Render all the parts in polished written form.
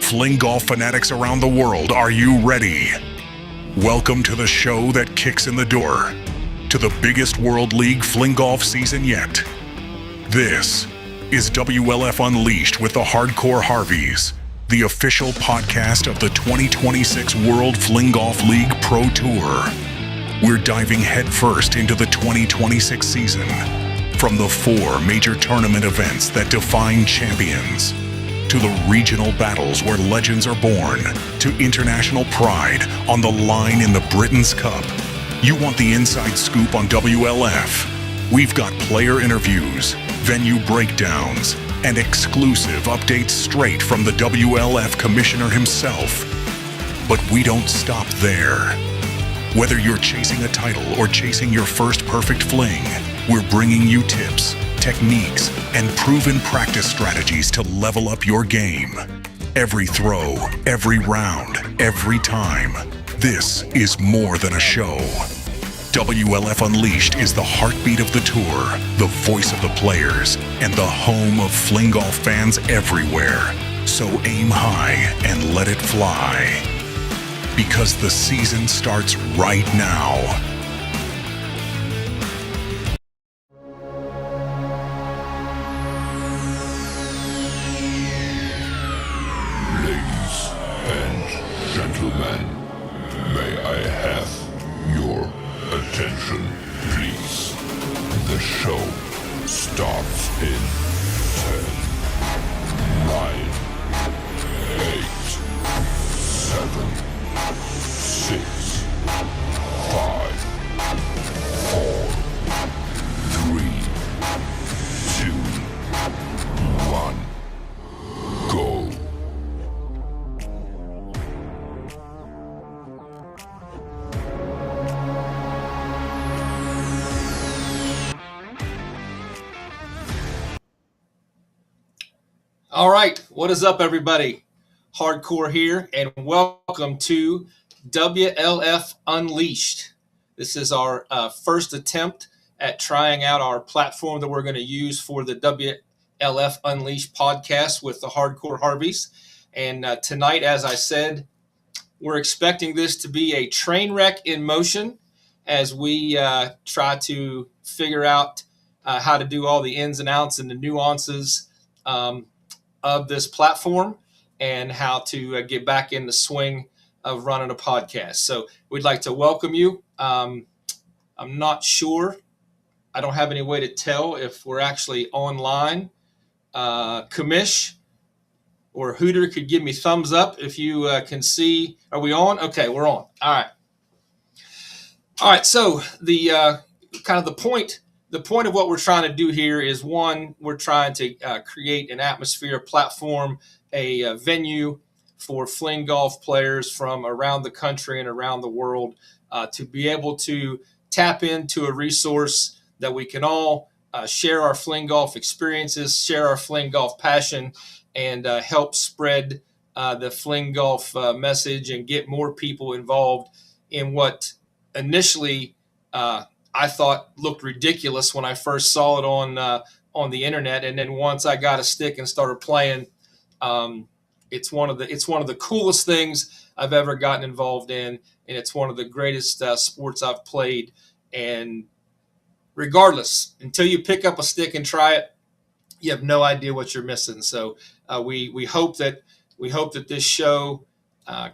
FlingGolf fanatics around the world, are you ready? Welcome to the show that kicks in the door to the biggest World League FlingGolf season yet. This is WLF Unleashed with the HARDCORE Harveys, the official podcast of the 2026 World FlingGolf League Pro Tour. We're diving headfirst into the 2026 season, from the 4 major tournament events that define champions, to the regional battles where legends are born, to international pride on the line in the Britain's Cup. You want the inside scoop on WLF? We've got player interviews, venue breakdowns, and exclusive updates straight from the WLF commissioner himself. But we don't stop there. Whether you're chasing a title or chasing your first perfect fling, we're bringing you tips, techniques, and proven practice strategies to level up your game. Every throw, every round, every time. This is more than a show. WLF Unleashed is the heartbeat of the tour, the voice of the players, and the home of FlingGolf fans everywhere. So aim high and let it fly. Because the season starts right now. Attention, please. The show starts in 10, 9, 8, 7, 6, 5, 4, 3, 2, 1, go. All right, what is up, everybody? Hardcore here, and welcome to WLF Unleashed. This is our first attempt at trying out our platform that we're going to use for the WLF Unleashed podcast with the HARDCORE Harveys. And tonight, as I said, we're expecting this to be a train wreck in motion as we try to figure out how to do all the ins and outs and the nuances of this platform and how to get back in the swing of running a podcast. So we'd like to welcome you. I'm not sure. I don't have any way to tell if we're actually online. Commish or Hooter could give me thumbs up if you can see. Are we on? Okay, we're on. All right. So the kind of the point of what we're trying to do here is, one, we're trying to create an atmosphere, a platform, a venue for FlingGolf players from around the country and around the world to be able to tap into a resource that we can all share our FlingGolf experiences, share our FlingGolf passion, and help spread the FlingGolf message and get more people involved in what initially I thought looked ridiculous when I first saw it on the internet, and then once I got a stick and started playing, it's one of the coolest things I've ever gotten involved in, and it's one of the greatest sports I've played. And regardless, until you pick up a stick and try it, you have no idea what you're missing. So we hope that this show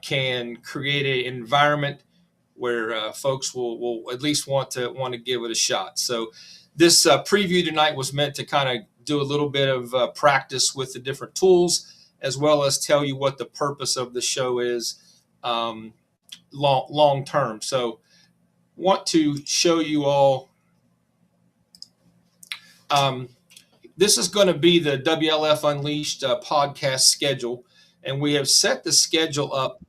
can create an environment where folks will at least want to give it a shot. So this preview tonight was meant to kind of do a little bit of practice with the different tools, as well as tell you what the purpose of the show is long term. So want to show you all. This is going to be the WLF Unleashed podcast schedule, and we have set the schedule up.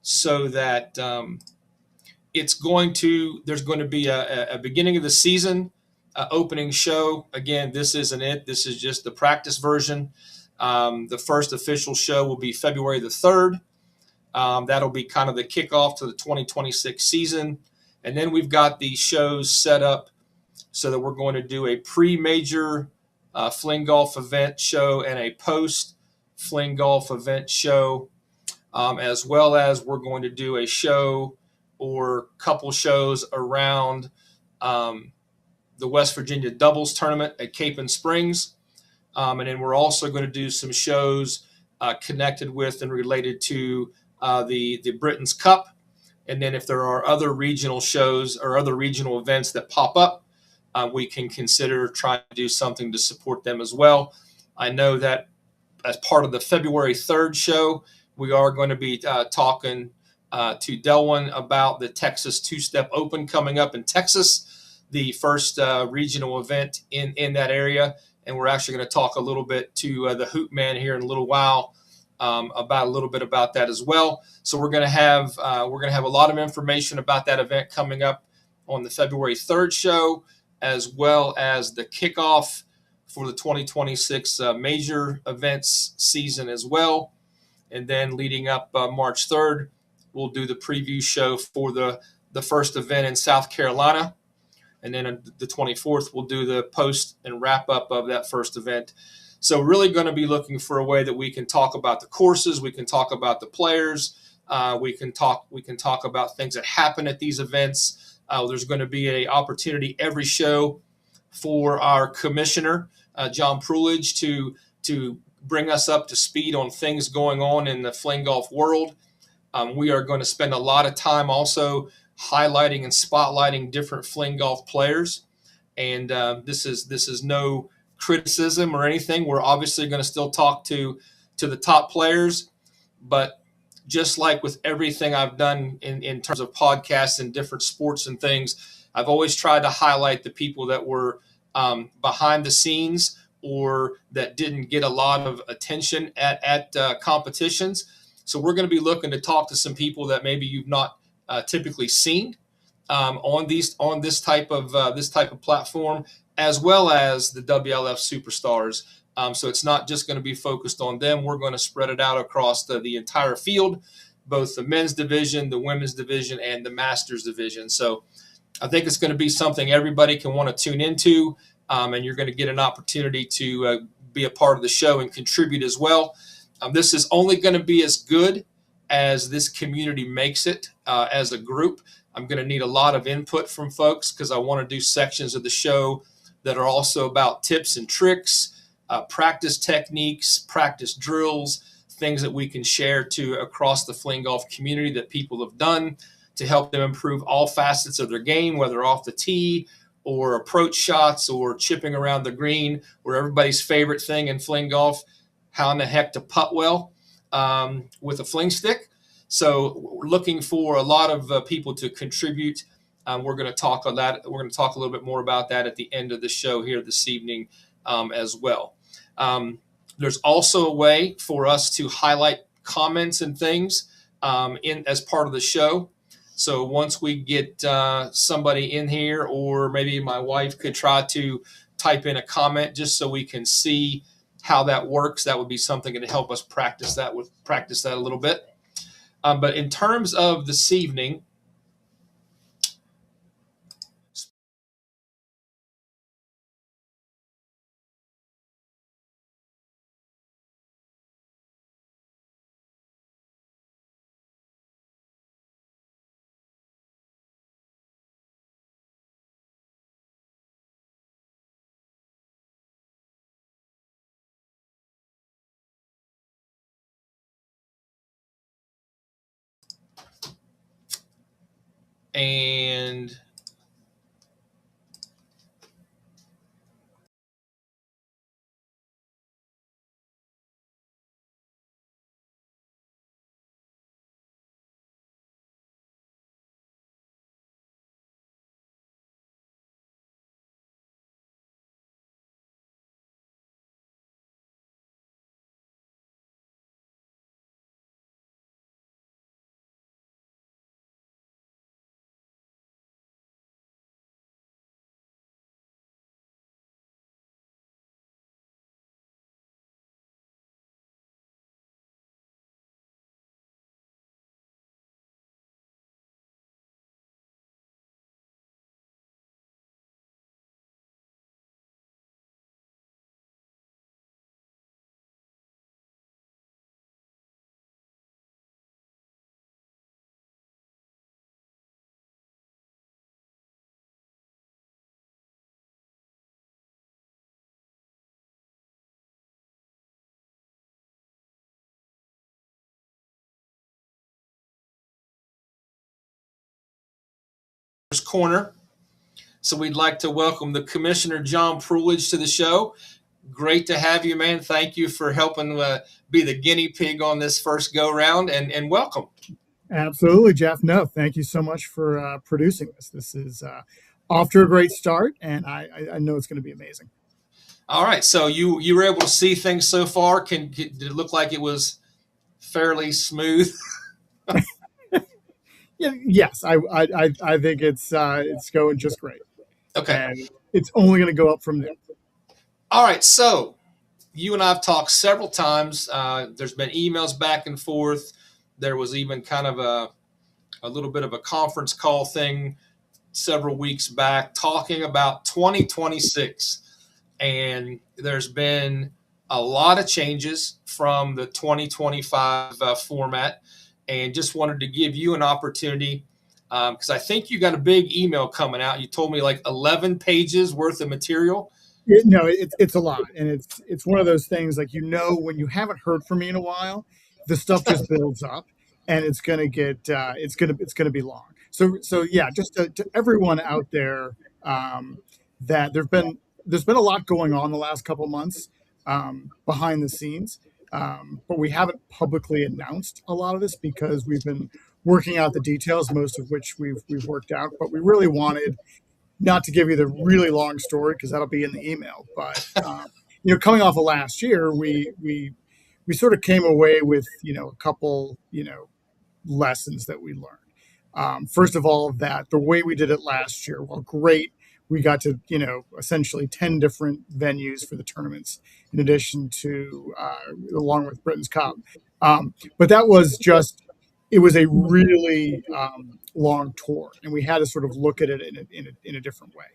So that there's going to be a beginning of the season opening show. Again, this isn't it. This is just the practice version. The first official show will be February the 3rd. That'll be kind of the kickoff to the 2026 season. And then we've got the shows set up so that we're going to do a pre-major FlingGolf event show and a post FlingGolf event show, as well as we're going to do a show or couple shows around the West Virginia doubles tournament at Cape and Springs. And then we're also going to do some shows connected with and related to the Britain's Cup. And then if there are other regional shows or other regional events that pop up, we can consider trying to do something to support them as well. I know that as part of the February 3rd show, we are going to be talking to Delwyn about the Texas Two-Step Open coming up in Texas, the first regional event in that area. And we're actually going to talk a little bit to the Hoop Man here in a little while about a little bit about that as well. So we're going to have a lot of information about that event coming up on the February 3rd show, as well as the kickoff for the 2026 major events season as well. And then leading up March 3rd, we'll do the preview show for the first event in South Carolina. And then on the 24th, we'll do the post and wrap up of that first event. So really going to be looking for a way that we can talk about the courses, we can talk about the players, we can talk about things that happen at these events. There's going to be an opportunity every show for our commissioner, John Prulidge, to bring us up to speed on things going on in the FlingGolf world. We are going to spend a lot of time also highlighting and spotlighting different FlingGolf players. And this is no criticism or anything. We're obviously going to still talk to the top players, but just like with everything I've done in terms of podcasts and different sports and things, I've always tried to highlight the people that were behind the scenes or that didn't get a lot of attention at competitions. So we're going to be looking to talk to some people that maybe you've not typically seen on this type of platform, as well as the WLF superstars. So it's not just going to be focused on them. We're going to spread it out across the entire field, both the men's division, the women's division, and the masters division. So I think it's going to be something everybody can want to tune into, and you're going to get an opportunity to be a part of the show and contribute as well. This is only going to be as good as this community makes it as a group. I'm going to need a lot of input from folks because I want to do sections of the show that are also about tips and tricks, practice techniques, practice drills, things that we can share to across the FlingGolf community that people have done to help them improve all facets of their game, whether off the tee or approach shots or chipping around the green, or everybody's favorite thing in FlingGolf, how in the heck to putt well with a fling stick. So we're looking for a lot of people to contribute. We're going to talk a little bit more about that at the end of the show here this evening as well. There's also a way for us to highlight comments and things as part of the show. So once we get somebody in here, or maybe my wife could try to type in a comment just so we can see how that works, that would be something to help us practice that a little bit. But in terms of this evening, and Corner. So we'd like to welcome the Commissioner John Pruitt to the show. Great to have you, man. Thank you for helping be the guinea pig on this first go round, and welcome. Absolutely, Jeff. No, thank you so much for producing this. This is off to a great start, and I know it's going to be amazing. All right, so you were able to see things so far. Did it look like it was fairly smooth? Yes, I think it's going just great. Okay, and it's only going to go up from there. All right, so you and I have talked several times. There's been emails back and forth. There was even kind of a little bit of a conference call thing several weeks back talking about 2026. And there's been a lot of changes from the 2025 format. And just wanted to give you an opportunity because I think you got a big email coming out. You told me like 11 pages worth of material. It's a lot, and it's one of those things like when you haven't heard from me in a while, the stuff just builds up, and it's gonna get it's gonna be long. So yeah, just to everyone out there, that there's been a lot going on the last couple months behind the scenes, but we haven't publicly announced a lot of this because we've been working out the details, most of which we've worked out. But we really wanted not to give you the really long story because that'll be in the email. But coming off of last year, we sort of came away with a couple lessons that we learned. First of all, that the way we did it last year, well, great. We got to essentially 10 different venues for the tournaments, in addition to along with Britain's Cup. But that was it was a really long tour, and we had to sort of look at it in a different way.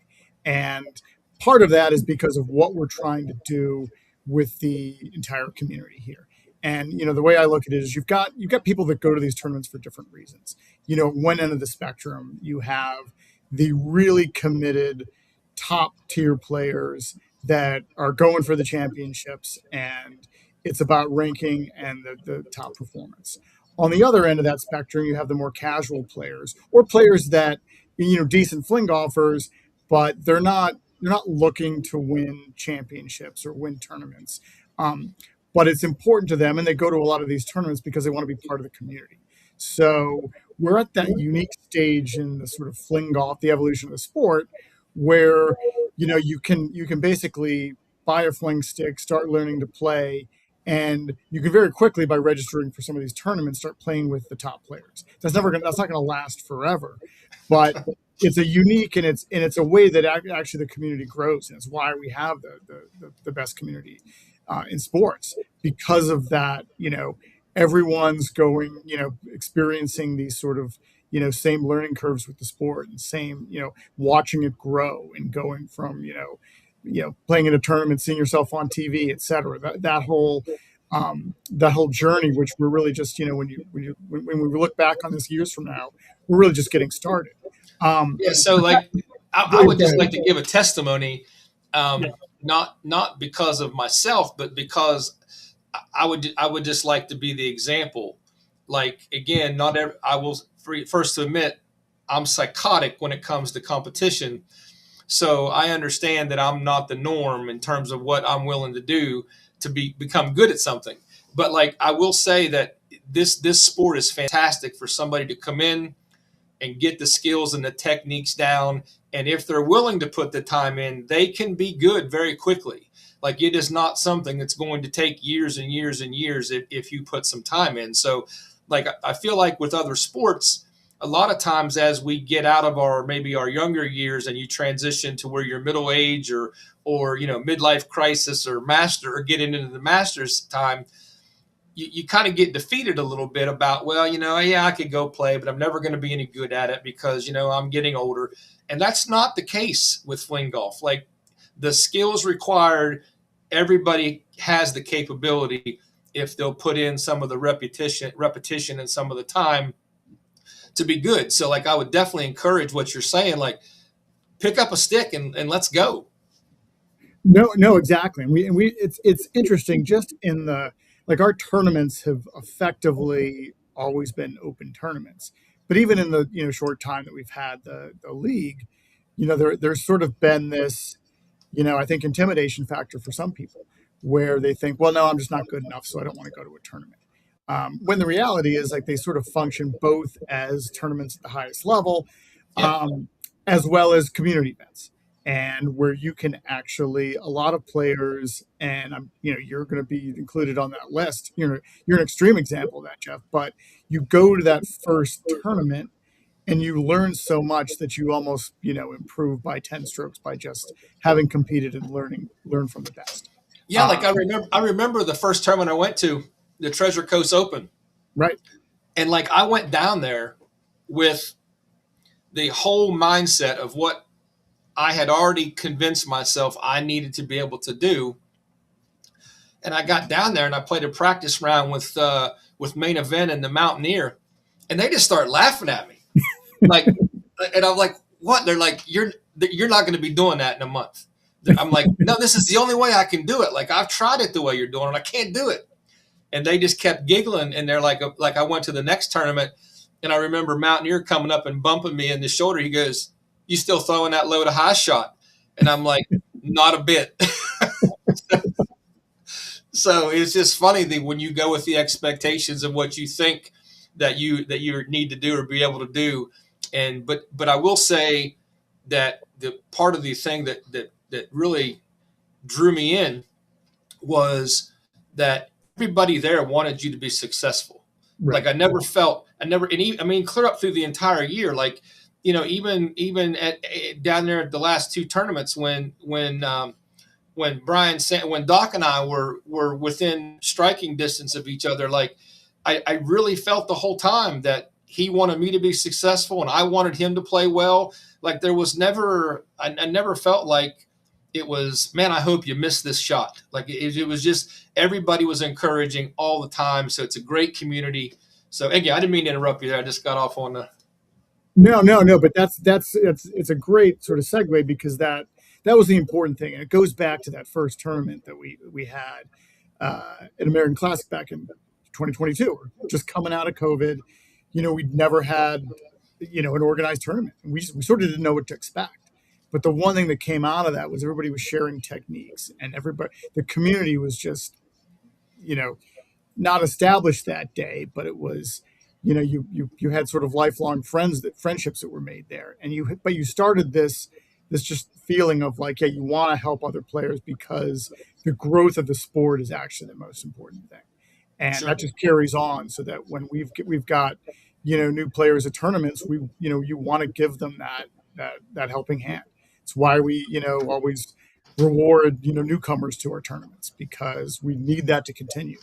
And part of that is because of what we're trying to do with the entire community here. And the way I look at it is you've got people that go to these tournaments for different reasons. One end of the spectrum, you have the really committed top tier players that are going for the championships, and it's about ranking and the top performance. On the other end of that spectrum, you have the more casual players, or players that decent fling golfers, but they're not looking to win championships or win tournaments. But it's important to them, and they go to a lot of these tournaments because they want to be part of the community. So we're at that unique stage in the sort of fling golf, the evolution of the sport, where you can basically buy a fling stick, start learning to play, and you can very quickly, by registering for some of these tournaments, start playing with the top players. That's not going to last forever, but it's a unique and it's a way that actually the community grows, and it's why we have the best community in sports, because of that. Everyone's going, experiencing these sort of, same learning curves with the sport, and same, watching it grow and going from, playing in a tournament, seeing yourself on TV, et cetera. That whole journey, which we're really just, when we look back on this years from now, we're really just getting started. So like, I would just like to give a testimony, not because of myself, but because I would just like to be the example. Like, again, I will first admit I'm psychotic when it comes to competition. So I understand that I'm not the norm in terms of what I'm willing to do to become good at something. But like, I will say that this sport is fantastic for somebody to come in and get the skills and the techniques down. And if they're willing to put the time in, they can be good very quickly. Like, it is not something that's going to take years and years and years if you put some time in. So like, I feel like with other sports, a lot of times as we get out of maybe our younger years and you transition to where you're middle age or midlife crisis or getting into the master's time, you kind of get defeated a little bit about, well, I could go play, but I'm never going to be any good at it because, I'm getting older. And that's not the case with fling golf. Like, the skills required, everybody has the capability if they'll put in some of the repetition and some of the time to be good. So like, I would definitely encourage what you're saying, like, pick up a stick and let's go. No, exactly. And it's interesting, just in our tournaments have effectively always been open tournaments, But even in the short time that we've had the league, there's sort of been this, I think, intimidation factor for some people where they think, well, no, I'm just not good enough, so I don't want to go to a tournament. When the reality is, like, they sort of function both as tournaments at the highest level, Yeah. as well as community events, and where you can actually, a lot of players, and you're going to be included on that list. You're an extreme example of that, Jeff. But you go to that first tournament and you learn so much that you almost improve by 10 strokes by just having competed and learn from the best. Yeah, like I remember the first tournament I went to, the Treasure Coast Open. Right. And like I went down there with the whole mindset of what I had already convinced myself I needed to be able to do. And I got down there and I played a practice round with Main Event and the Mountaineer, and they just started laughing at me. Like, and I'm like, what? They're like, you're not going to be doing that in a month. I'm like, no, this is the only way I can do it. Like, I've tried it the way you're doing it. I can't do it. And they just kept giggling. And they're like I went to the next tournament, and I remember Mountaineer coming up and bumping me in the shoulder. He goes, "You still throwing that low to high shot?" And I'm like, not a bit. So it's just funny that when you go with the expectations of what you think that you need to do or be able to do. And but I will say that the part of the thing that really drew me in was that everybody there wanted you to be successful. Right. Like I mean, clear up through the entire year. Like, even down there at the last two tournaments when Doc and I were within striking distance of each other, like I really felt the whole time that he wanted me to be successful and I wanted him to play well. Like there was never, I never felt like it was, man, I hope you missed this shot. Like it was just, everybody was encouraging all the time. So it's a great community. So again, I didn't mean to interrupt you there. I just got off on the. No, but it's a great sort of segue, because that was the important thing. And it goes back to that first tournament that we had at American Classic back in 2022, just coming out of COVID. We'd never had, an organized tournament. We sort of didn't know what to expect. But the one thing that came out of that was everybody was sharing techniques, and the community was just, not established that day, but it was, you had sort of lifelong friendships that were made there. And you started this just feeling of like, yeah, you want to help other players because the growth of the sport is actually the most important thing. And Sure. That just carries on, so that when we've got, new players at tournaments, you want to give them that helping hand. It's why we, always reward, newcomers to our tournaments, because we need that to continue.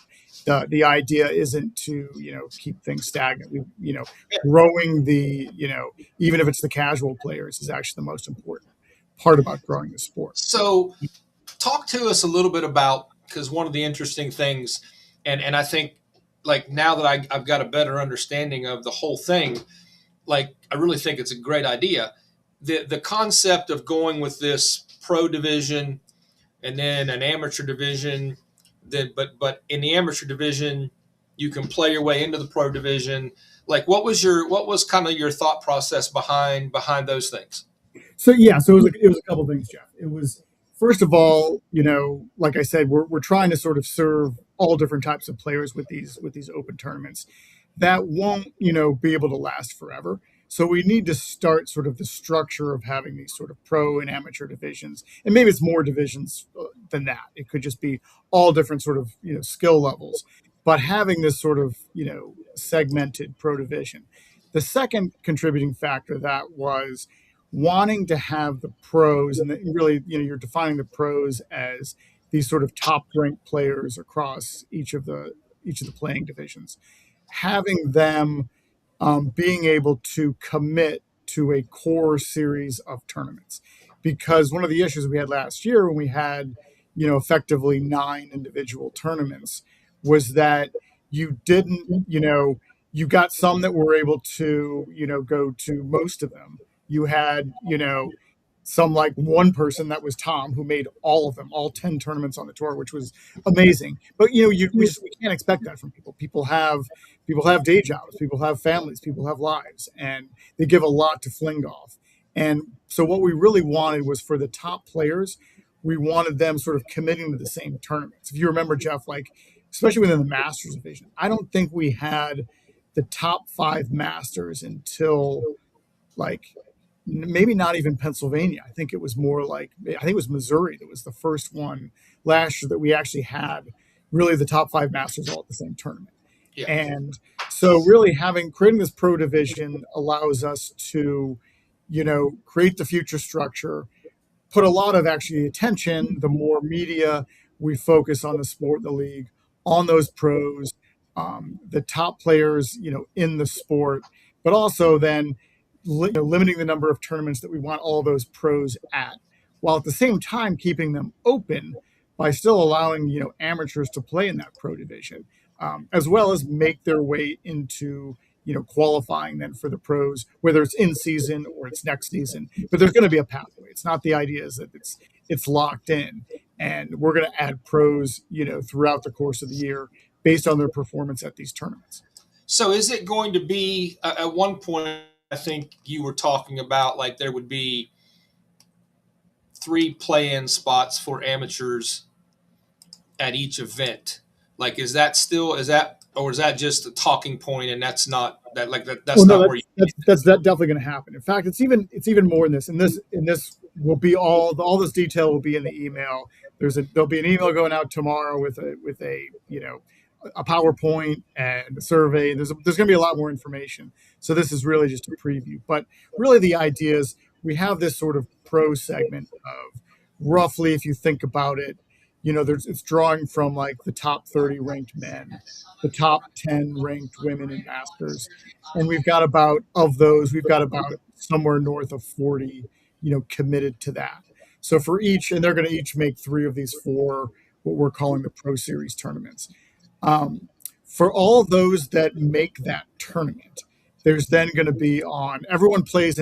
The idea isn't to, keep things stagnant. Growing even if it's the casual players, is actually the most important part about growing the sport. So talk to us a little bit about, because one of the interesting things, and I think like now that I've got a better understanding of the whole thing, like I really think it's a great idea. The concept of going with this pro division and then an amateur division, but in the amateur division you can play your way into the pro division. Like what was kind of your thought process behind those things? So it was a couple things, Jeff. It was, first of all, like I said, we're trying to sort of serve all different types of players with these open tournaments. That won't, be able to last forever. So we need to start sort of the structure of having these sort of pro and amateur divisions, and maybe it's more divisions than that. It could just be all different sort of skill levels, but having this sort of segmented pro division. The second contributing factor that was wanting to have the pros, and really, you're defining the pros as these sort of top ranked players across each of the playing divisions, having them being able to commit to a core series of tournaments. Because one of the issues we had last year when we had, effectively 9 individual tournaments, was that you didn't, you got some that were able to, go to most of them. You had, some like one person that was Tom who made all of them, all 10 tournaments on the tour, which was amazing. But we can't expect that from people. People have day jobs, people have families, people have lives, and they give a lot to FlingGolf. And so what we really wanted was for the top players, we wanted them sort of committing to the same tournaments. If you remember, Jeff, like especially within the Masters division, I don't think we had the top 5 Masters until like maybe not even Pennsylvania. I think it was more like, I think it was Missouri that was the first one last year that we actually had really the top 5 Masters all at the same tournament. Yeah. And so really creating this pro division allows us to, create the future structure, put a lot of actually attention, the more media we focus on the sport, the league, on those pros, the top players, in the sport, but also then limiting the number of tournaments that we want all those pros at, while at the same time keeping them open by still allowing, amateurs to play in that pro division, as well as make their way into, qualifying then for the pros, whether it's in season or it's next season. But there's going to be a pathway. It's not the idea is that it's locked in, and we're going to add pros, throughout the course of the year based on their performance at these tournaments. So is it going to be at one point, I think you were talking about like there would be 3 play-in spots for amateurs at each event. Like, or is that just a talking point and that's not that like that that's not where you that's definitely going to happen. In fact, it's even more in this. In this will be all this detail will be in the email. There'll be an email going out tomorrow with a PowerPoint and a survey. There's going to be a lot more information. So this is really just a preview. But really the idea is we have this sort of pro segment of roughly, if you think about it, it's drawing from like the top 30 ranked men, the top 10 ranked women in Masters. And we've got about somewhere north of 40, committed to that. So for each, and they're going to each make 3 of these 4, what we're calling the Pro Series tournaments. For all those that make that tournament, there's then going to be everyone plays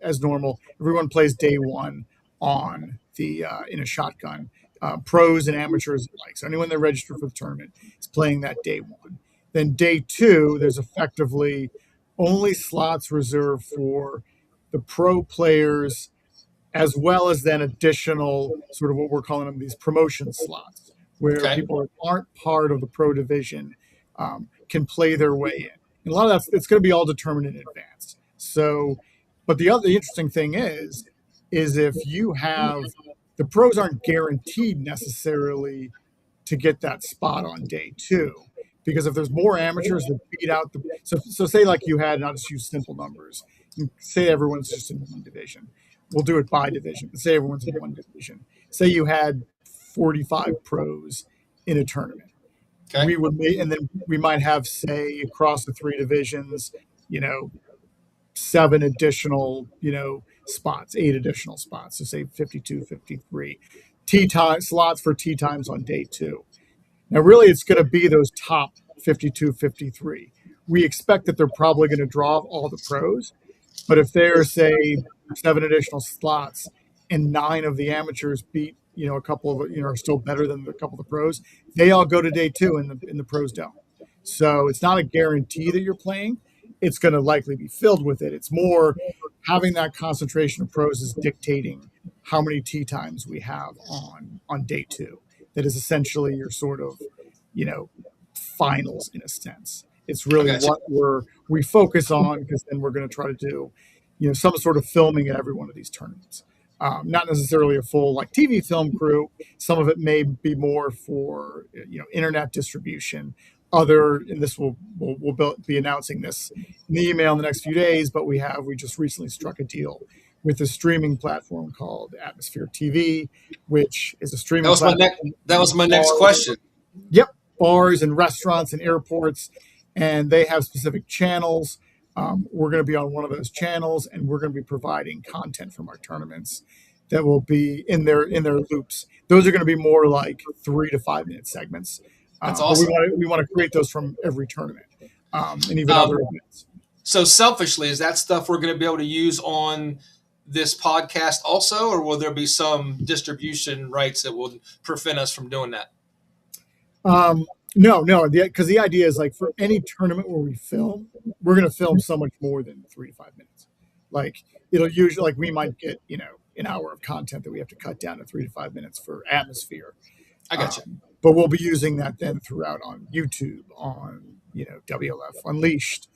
as normal. Everyone plays day 1 on the in a shotgun. Pros and amateurs alike. So anyone that registered for the tournament is playing that day 1. Then day 2, there's effectively only slots reserved for the pro players, as well as then additional sort of what we're calling them these promotion slots, where people that aren't part of the pro division can play their way in. And a lot of it's going to be all determined in advance. So, but the interesting thing is if you have the pros aren't guaranteed necessarily to get that spot on day 2, because if there's more amateurs that beat out so say like you had, not just use simple numbers, you say everyone's just in one division. We'll do it by division, but say everyone's in one division. Say you had 45 pros in a tournament. Okay. And then we might have, say, across the 3 divisions, 7 additional, spots, 8 additional spots. So say 52, 53 slots for tee times on day 2. Now, really, it's going to be those top 52, 53. We expect that they're probably going to draw all the pros, but if there's, say, 7 additional slots and 9 of the amateurs beat, a couple of, are still better than a couple of the pros, they all go to day 2 and the pros don't. So it's not a guarantee that you're playing. It's going to likely be filled with it. It's more having that concentration of pros is dictating how many tee times we have on day 2. That is essentially your sort of, finals in a sense. It's really what we focus on, because then we're going to try to do, some sort of filming at every one of these tournaments. Not necessarily a full like TV film crew. Some of it may be more for internet distribution. And this we'll be announcing this in the email in the next few days. But we just recently struck a deal with a streaming platform called Atmosphere TV, which is a streaming platform. That was my next question. Yep, bars and restaurants and airports, and they have specific channels. We're going to be on one of those channels, and we're going to be providing content from our tournaments that will be in their loops. Those are going to be more like 3 to 5 minute segments. That's awesome. We want to create those from every tournament, and even other events. So selfishly, is that stuff we're going to be able to use on this podcast also, or will there be some distribution rights that will prevent us from doing that? No, because the idea is like for any tournament where we film, we're going to film so much more than 3 to 5 minutes. Like it'll usually, like we might get, an hour of content that we have to cut down to 3 to 5 minutes for atmosphere. I got you. But we'll be using that then throughout on YouTube, on, WLF Unleashed,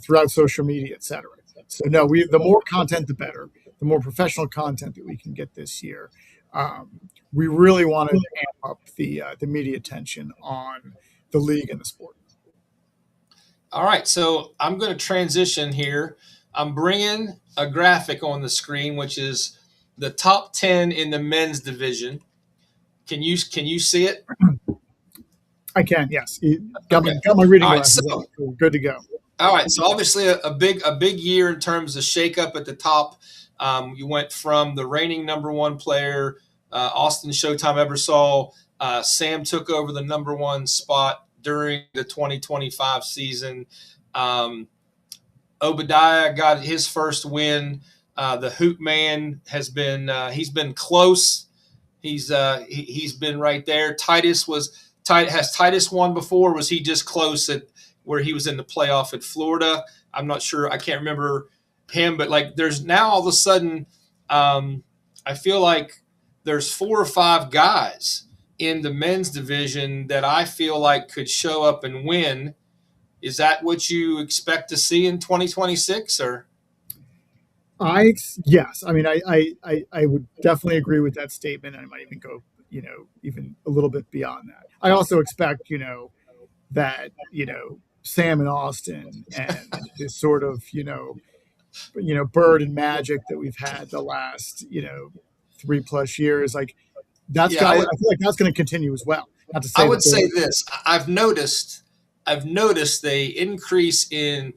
throughout social media, etc. So no, the more content, the better. The more professional content that we can get this year. We really want to amp up the media attention on the league and the sport. All right, so I'm going to transition here. I'm bringing a graphic on the screen, which is the top 10 in the men's division. Can you see it? I can, yes. Got my reading right, glasses on. We're good to go. All right, so obviously a big year in terms of shakeup at the top. You went from the reigning number one player, Austin Showtime Ebersol. Sam took over the number one spot during the 2025 season. Obadiah got his first win. The Hoop Man has been he's been close. He's been right there. Has Titus won before? Was he just close at where he was in the playoff at Florida? I'm not sure. I can't remember him, but like there's now all of a sudden, I feel like there's 4 or 5 guys in the men's division that I feel like could show up and win. Is that what you expect to see in 2026 or? Yes. I mean, I would definitely agree with that statement. I might even go, even a little bit beyond that. I also expect, that, Sam and Austin and this sort of, Bird and Magic that we've had the last, 3+ years, like I feel like that's going to continue as well. Not to say I would say this. I've noticed the increase in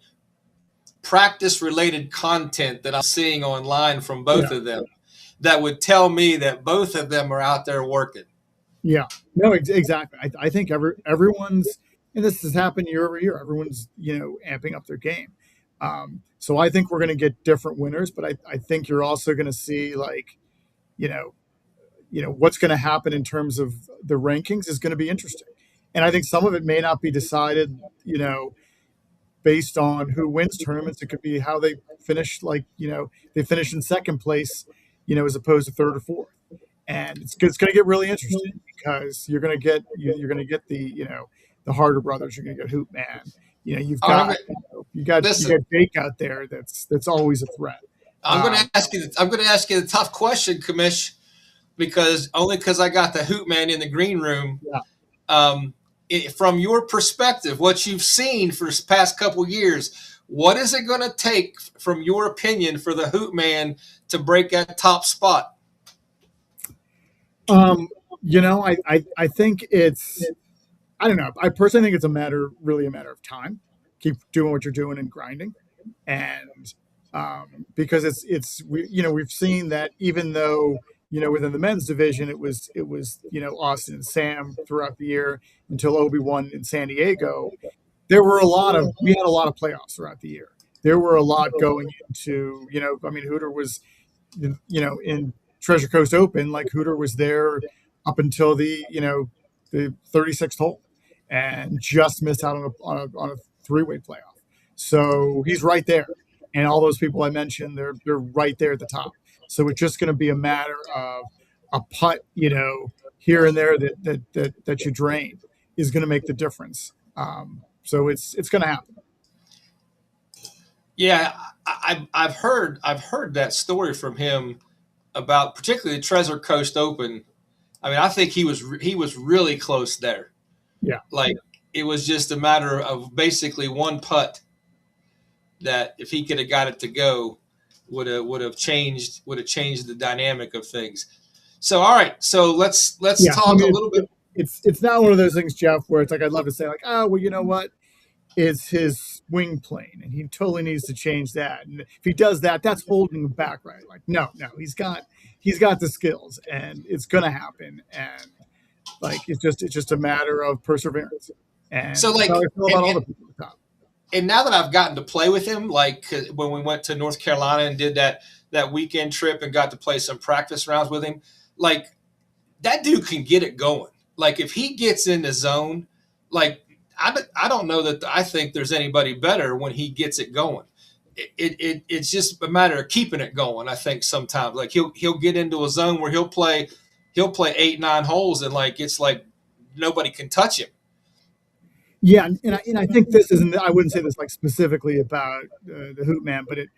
practice related content that I'm seeing online from both of them that would tell me that both of them are out there working. Yeah, no, exactly. I think everyone's, and this has happened year over year, everyone's, amping up their game. So I think we're going to get different winners, but I think you're also going to see like, what's going to happen in terms of the rankings is going to be interesting. And I think some of it may not be decided, based on who wins tournaments. It could be how they finish, like, they finish in second place, as opposed to third or fourth. And it's going to get really interesting because you're going to get the Harder brothers. You're going to get Hoop Man. You've got Jake out there. That's always a threat. I'm going to ask you the tough question, Kamish, because I got the Hoop Man in the green room. Yeah. From your perspective, what you've seen for the past couple of years, what is it going to take, from your opinion, for the Hoop Man to break that top spot? I think it's, I don't know. I personally think it's a matter of time. Keep doing what you're doing and grinding. And because we've seen that even though, within the men's division, it was, Austin and Sam throughout the year until Obi won in San Diego. We had a lot of playoffs throughout the year. There were a lot going into, Hooter was, in Treasure Coast Open, like Hooter was there up until the 36th hole and just missed out on a 3-way playoff. So he's right there. And all those people I mentioned, they're right there at the top. So it's just going to be a matter of a putt, here and there that you drain is going to make the difference. So it's going to happen. Yeah, I've heard that story from him about particularly the Treasure Coast Open. I mean, I think he was really close there. Yeah, like it was just a matter of basically one putt that if he could have got it to go, would have changed the dynamic of things. So all right, so let's talk a little bit. It's not one of those things, Jeff, where it's like I'd love to say like, oh well, you know what? It's his swing plane, and he totally needs to change that. And if he does that, that's holding him back, right? Like no, he's got the skills, and it's gonna happen. And like it's just a matter of perseverance. And so like, all the people at the top. And now that I've gotten to play with him, like when we went to North Carolina and did that that weekend trip and got to play some practice rounds with him. Like, that dude can get it going. Like, if he gets in the zone, like, I don't know that I think there's anybody better when he gets it going. It's just a matter of keeping it going. I think sometimes, like, he'll get into a zone where he'll play 8-9 holes, and like it's like nobody can touch him. Yeah, and I think this isn't. I wouldn't say this like specifically about the Hoop Man, but it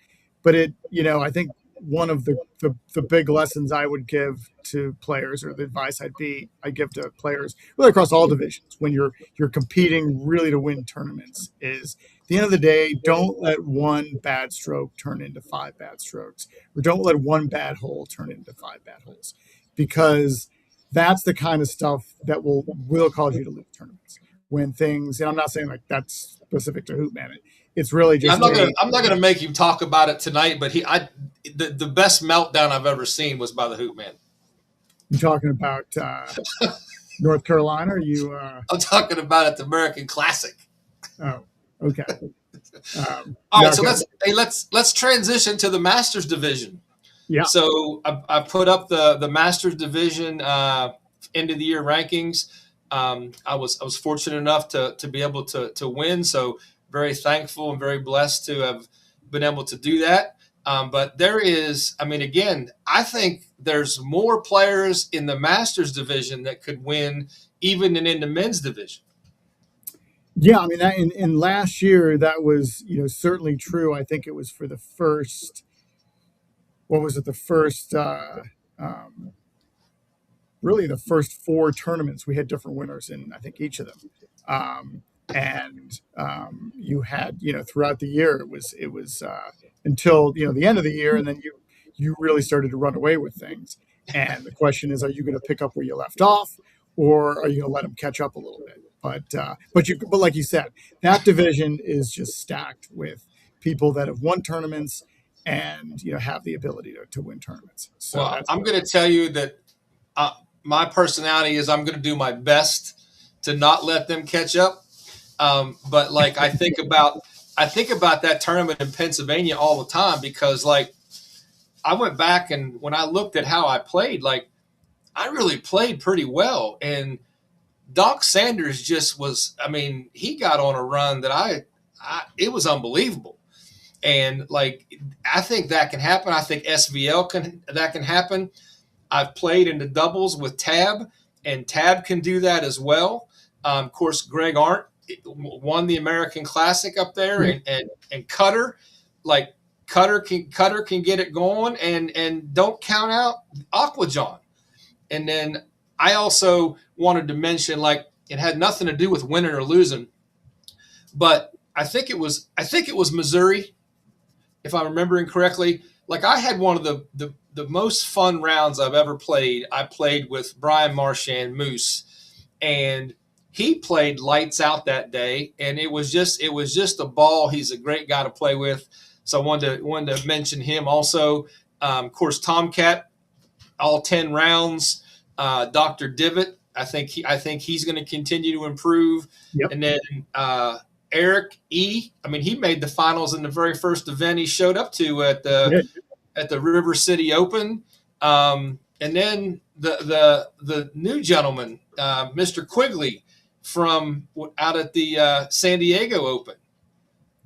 I think one of the big lessons I would give to players, or the advice I give to players really across all divisions when you're competing really to win tournaments is, at the end of the day, don't let one bad stroke turn into 5 bad strokes, or don't let one bad hole turn into 5 bad holes, because that's the kind of stuff that will cause you to lose tournaments. When things, and I'm not saying like that's specific to Hoop Man. It's really just. I'm not gonna make you talk about it tonight, but the best meltdown I've ever seen was by the Hoop Man. You talking about North Carolina? Or you? I'm talking about at the American Classic. Oh, okay. All right, so let's transition to the Masters division. Yeah. So I put up the Masters division end of the year rankings. I was fortunate enough to be able to win, so very thankful and very blessed to have been able to do that. But there is, again, I think there's more players in the Masters division that could win even in the men's division. Yeah, that in last year that was certainly true. I think it was for the first. What was it? The first. Really, the first 4 tournaments, we had different winners in, I think, each of them. You had, throughout the year, it was until, the end of the year. And then you really started to run away with things. And the question is, are you going to pick up where you left off, or are you going to let them catch up a little bit? But like you said, that division is just stacked with people that have won tournaments and, have the ability to win tournaments. So well, I'm going to tell you that my personality is I'm going to do my best to not let them catch up. But like I think about that tournament in Pennsylvania all the time, because like I went back and when I looked at how I played, like I really played pretty well. And Doc Sanders just was, he got on a run that it was unbelievable. And like, I think that can happen. I think that can happen. I've played in the doubles with Tab, and Tab can do that as well. Of course, Greg Arndt won the American Classic up there, and Cutter can get it going, and don't count out Aqua John. And then I also wanted to mention, like, it had nothing to do with winning or losing, but I think it was Missouri, if I'm remembering correctly. Like, I had one of the most fun rounds I've ever played. I played with Brian Marchand Moose, and he played lights out that day, and it was just a ball. He's a great guy to play with, so I wanted to mention him also. Of course, Tomcat, all 10 rounds. Dr. Divot, I think he's going to continue to improve. Yep. And then Eric E. He made the finals in the very first event he showed up to at the River City Open. And then the new gentleman, Mr. Quigley, from out at the San Diego Open.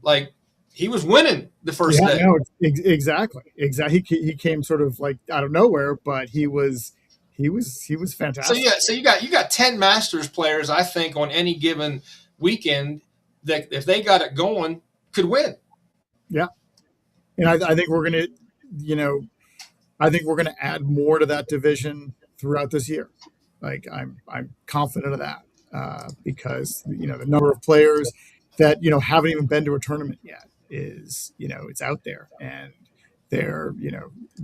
Like, he was winning the first day. No, exactly. He came sort of like out of nowhere, but he was fantastic. So you got 10 Masters players, I think, on any given weekend that if they got it going could win. Yeah. And I think we're going to add more to that division throughout this year. Like, I'm confident of that because, the number of players that, haven't even been to a tournament yet is, it's out there, and they're,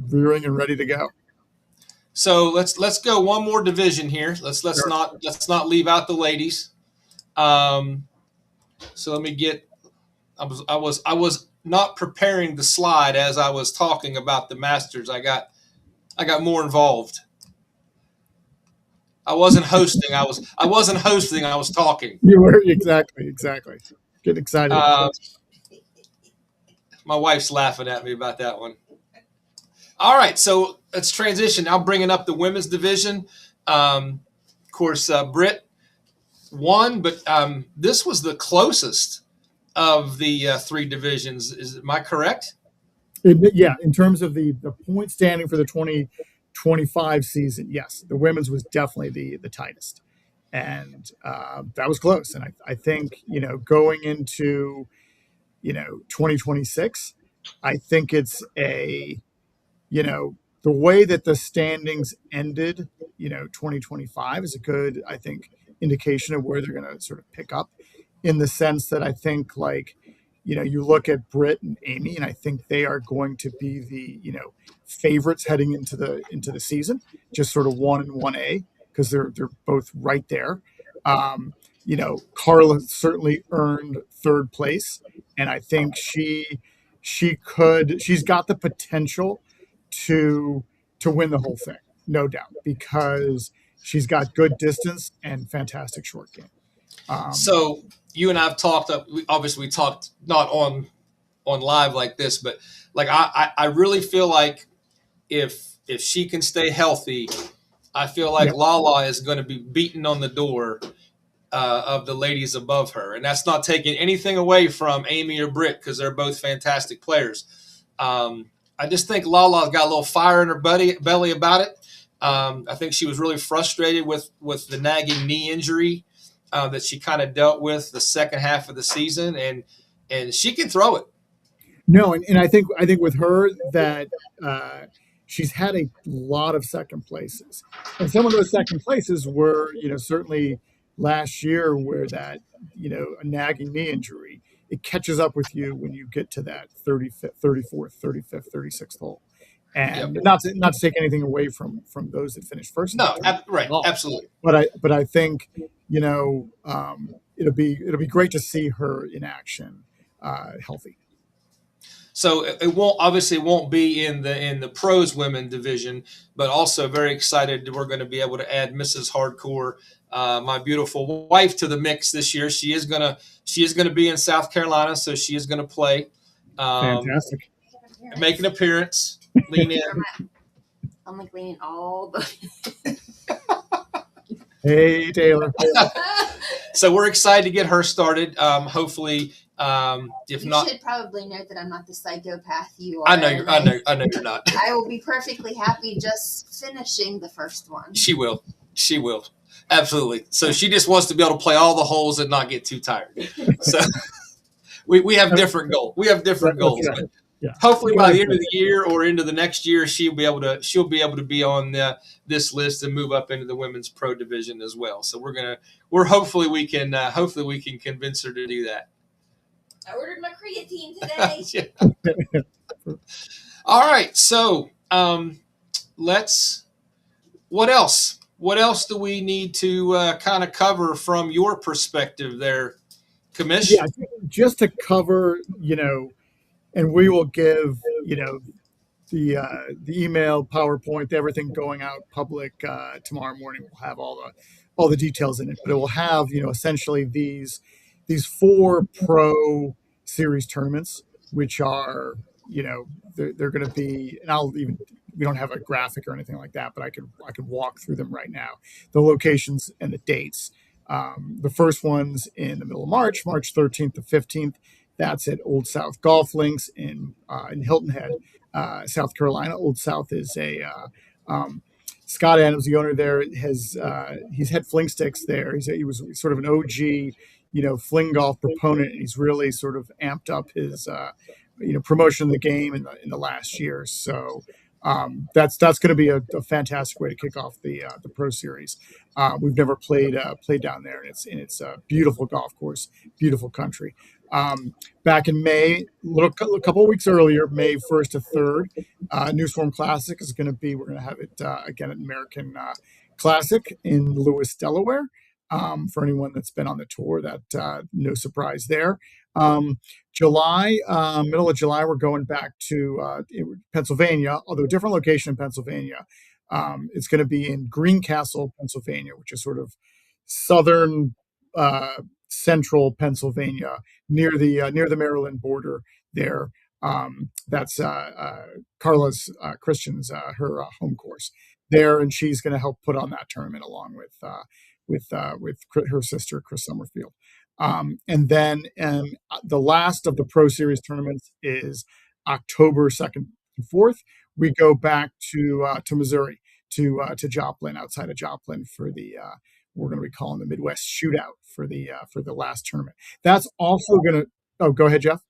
rearing and ready to go. So let's go one more division here. Let's not leave out the ladies. So let me get. I was not preparing the slide as I was talking about the Masters. I got more involved. I wasn't hosting. I was talking. You were exactly. Get excited. My wife's laughing at me about that one. All right, so let's transition. Now bringing up the women's division. Of course, Britt won, but this was the closest of the three divisions. Am I correct? Yeah, in terms of the point standing for the 2025 season, yes, the women's was definitely the tightest, and that was close. And I think going into 2026, I think it's the way that the standings ended, 2025 is a good, I think, indication of where they're going to sort of pick up, in the sense that I think, like, you look at Britt and Amy, and I think they are going to be the, favorites heading into the season, just sort of 1 and 1A, because they're both right there. Carla certainly earned third place, and I think she's got the potential to win the whole thing, no doubt, because she's got good distance and fantastic short game. So you and I have talked. Obviously, we talked not on live like this, but like I really feel like if she can stay healthy, I feel like Lala is going to be beaten on the door of the ladies above her, and that's not taking anything away from Amy or Britt, because they're both fantastic players. I just think Lala's got a little fire in her belly about it. I think she was really frustrated with the nagging knee injury that she kind of dealt with the second half of the season, and she can throw it. No, and I think with her that she's had a lot of second places, and some of those second places were certainly last year, where that a nagging knee injury, it catches up with you when you get to that 35th, 34th, 35th, 36th hole. And not to take anything away from those that finished first. No, right, absolutely. But I think it'll be great to see her in action, healthy. So it won't be in the pros women division, but also very excited that we're going to be able to add Mrs. Hardcore, my beautiful wife, to the mix this year. She is gonna be in South Carolina, so she is gonna play. Fantastic. Make an appearance. Lean in. I'm like leaning all the. Hey, Taylor. So we're excited to get her started. Hopefully, if you not, should probably note that I'm not the psychopath you are. I know you're not. I will be perfectly happy just finishing the first one. She will. Absolutely. So she just wants to be able to play all the holes and not get too tired. So we have different goals. Goals. But hopefully by the end of the year or into the next year, she'll be able to be on this list and move up into the women's pro division as well. So hopefully we can convince her to do that. I ordered my creatine today. All right. So what else? What else do we need to kind of cover from your perspective there, Commish? Yeah, just to cover, and we will give, the email, PowerPoint, everything going out public tomorrow morning. We'll have all the details in it, but it will have, essentially these 4 pro series tournaments, which are, they're going to be, and we don't have a graphic or anything like that, but I could walk through them right now. The locations and the dates. The first one's in the middle of March 13th to 15th. That's at Old South Golf Links in Hilton Head, South Carolina. Old South is Scott Adams, the owner there, he's had fling sticks there. He was sort of an OG, FlingGolf proponent, and he's really sort of amped up his promotion of the game in the last year. So that's going to be a fantastic way to kick off the Pro Series. We've never played down there, and it's a beautiful golf course, beautiful country. Back in May, a couple of weeks earlier, May 1st to 3rd, New Storm Classic is going to be. We're going to have it again at American Classic in Lewis, Delaware. For anyone that's been on the tour, that no surprise there. July, middle of July, we're going back to Pennsylvania, although a different location in Pennsylvania. It's going to be in Greencastle, Pennsylvania, which is sort of southern central Pennsylvania, near the Maryland border there. That's Carla's Christian's her home course there, and she's going to help put on that tournament along with her sister Chris Summerfield. And then the last of the Pro Series tournaments is October 2nd and 4th. We go back to Missouri to Joplin, outside of Joplin, for the we're going to be calling the Midwest Shootout for the last tournament. That's also going to. Oh, go ahead, Jeff.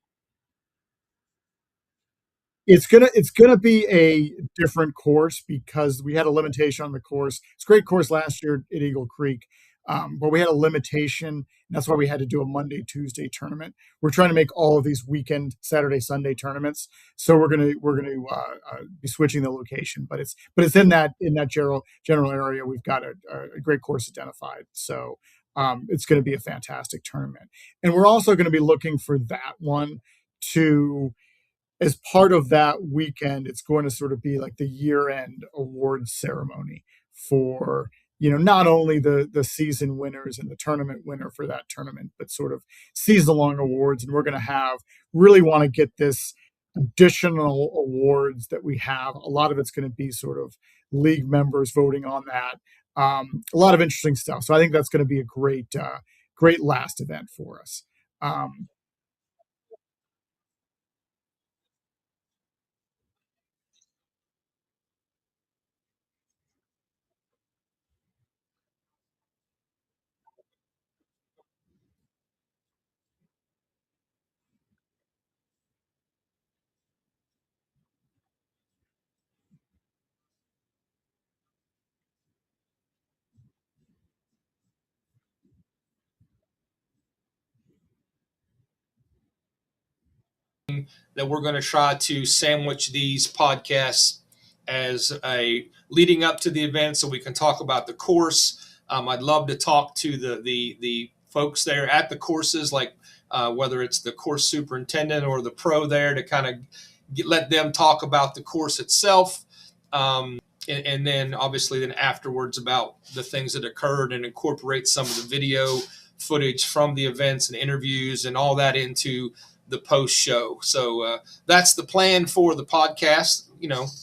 It's gonna be a different course because we had a limitation on the course. It's a great course last year at Eagle Creek, but we had a limitation, and that's why we had to do a Monday, Tuesday tournament. We're trying to make all of these weekend, Saturday, Sunday tournaments, so we're gonna be switching the location. But it's in that general area. We've got a great course identified, so it's going to be a fantastic tournament. And we're also going to be looking for that one to. As part of that weekend, it's going to sort of be like the year-end awards ceremony for, not only the season winners and the tournament winner for that tournament, but sort of season-long awards. And we're going to really want to get this additional awards that we have. A lot of it's going to be sort of league members voting on that. A lot of interesting stuff. So I think that's going to be a great last event for us. That we're going to try to sandwich these podcasts as a leading up to the event, so we can talk about the course. I'd love to talk to the folks there at the courses, like whether it's the course superintendent or the pro there, to kind of let them talk about the course itself. And then obviously then afterwards about the things that occurred, and incorporate some of the video footage from the events and interviews and all that into the post show. So that's the plan for the podcast,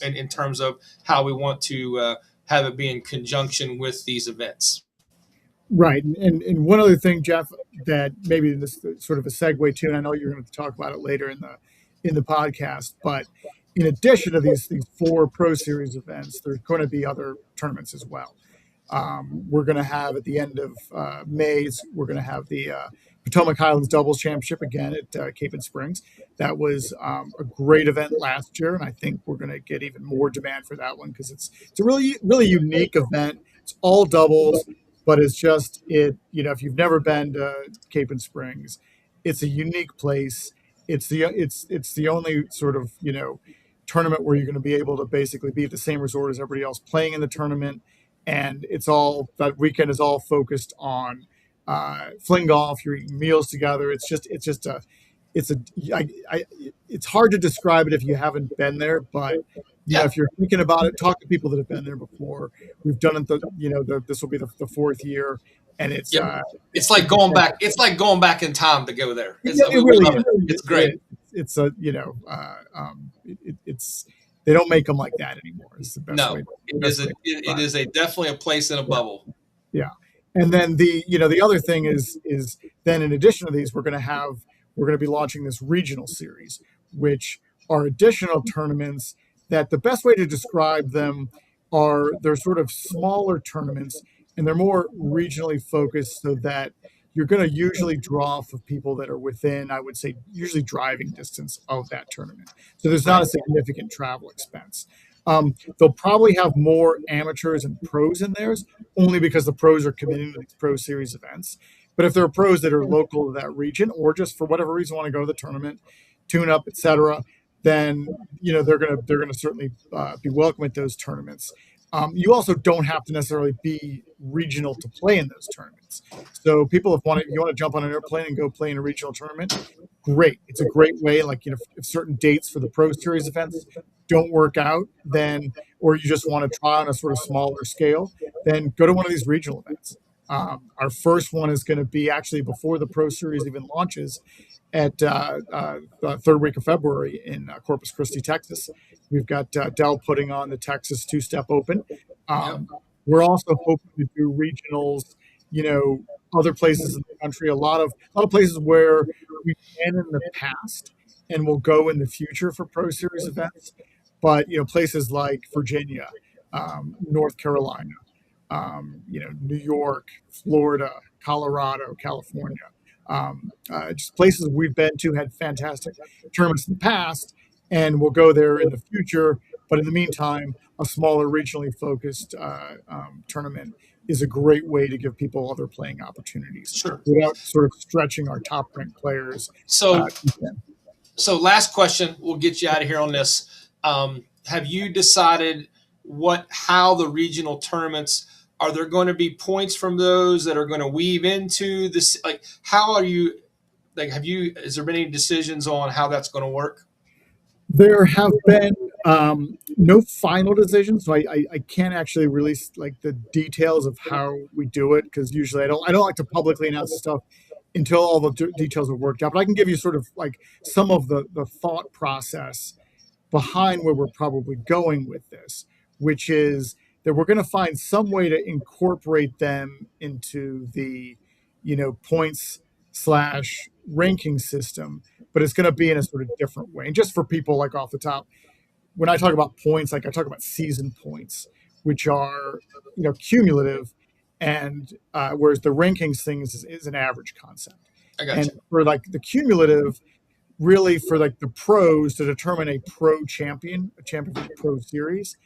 in terms of how we want to have it be in conjunction with these events. Right. And one other thing, Jeff, that maybe this is sort of a segue too, and I know you're going to talk about it later in the podcast, but in addition to these 4 Pro Series events, there's going to be other tournaments as well. We're going to have at the end of May, we're going to have the Potomac Highlands Doubles Championship again at Cape and Springs. That was a great event last year, and I think we're going to get even more demand for that one because it's a really, really unique event. It's all doubles, but it's just if you've never been to Cape and Springs, it's a unique place. It's the only sort of tournament where you're going to be able to basically be at the same resort as everybody else playing in the tournament, and that weekend is all focused on FlingGolf. You're eating meals together. It's hard to describe it if you haven't been there, but if you're thinking about it, talk to people that have been there before. We've done it. This will be the 4th year, and it's like going back. It's like going back in time to go there. It's great. It's they don't make them like that anymore. It's the best way. It is definitely a place in a bubble. Yeah. And then the other thing is then in addition to these, we're going to be launching this regional series, which are additional tournaments that the best way to describe them are they're sort of smaller tournaments, and they're more regionally focused, so that you're going to usually draw off of people that are within, I would say, usually driving distance of that tournament. So there's not a significant travel expense. They'll probably have more amateurs and pros in theirs, only because the pros are committing to these Pro Series events. But if there are pros that are local to that region, or just for whatever reason want to go to the tournament, tune up, etc., then they're gonna certainly be welcome at those tournaments. You also don't have to necessarily be regional to play in those tournaments. So people, if you want to jump on an airplane and go play in a regional tournament, great. It's a great way. Like, if certain dates for the Pro Series events don't work out, then, or you just want to try on a sort of smaller scale, then go to one of these regional events. Our first one is going to be actually before the Pro Series even launches. at the third week of February in Corpus Christi, Texas. We've got Dell putting on the Texas Two-Step Open. Yep. We're also hoping to do regionals, other places in the country. A lot of places where we've been in the past and will go in the future for Pro Series events. But places like Virginia, North Carolina, New York, Florida, Colorado, California. Just places we've been to, had fantastic tournaments in the past, and we'll go there in the future. But in the meantime, a smaller, regionally focused tournament is a great way to give people other playing opportunities Sure. without sort of stretching our top ranked players. So last question, we'll get you out of here on this. Have you decided how the regional tournaments, are there going to be points from those that are going to weave into this? Like, how are you, has there been any decisions on how that's going to work? There have been no final decisions, so I can't actually release like the details of how we do it, because usually I don't like to publicly announce stuff until all the details are worked out. But I can give you sort of like some of the thought process behind where we're probably going with this, which is that we're going to find some way to incorporate them into the points / ranking system, but it's going to be in a sort of different way. And just for people, like, off the top, when I talk about points, like, I talk about season points, which are cumulative, and whereas the rankings thing is an average concept. I got And you. for like the cumulative, really for like the pros to determine a pro champion, a champion for the pro series,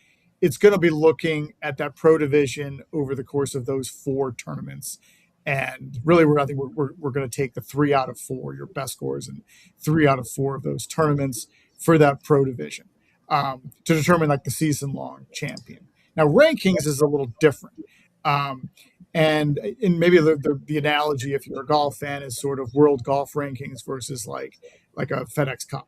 it's going to be looking at that pro division over the course of those 4 tournaments. And really, I think we're going to take the 3 out of 4, your best scores, and 3 out of 4 of those tournaments for that pro division, to determine like the season long champion. Now, rankings is a little different. And maybe the analogy, if you're a golf fan, is sort of world golf rankings versus like a FedEx Cup.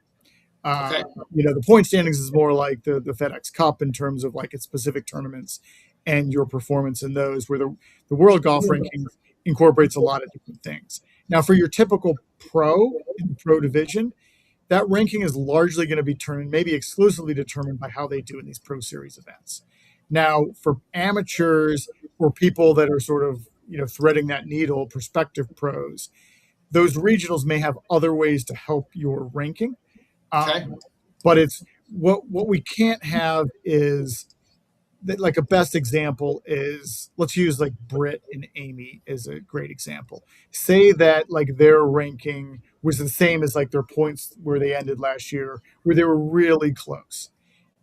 Okay. The point standings is more like the FedEx Cup in terms of like its specific tournaments and your performance in those, where the world golf rankings incorporates a lot of different things. Now, for your typical pro in the pro division, that ranking is largely going to be maybe exclusively determined by how they do in these pro series events. Now, for amateurs or people that are sort of threading that needle, prospective pros, those regionals may have other ways to help your ranking. Okay. But it's what we can't have is that, like, a best example is, let's use like Britt and Amy as a great example. Say that like their ranking was the same as like their points where they ended last year, where they were really close.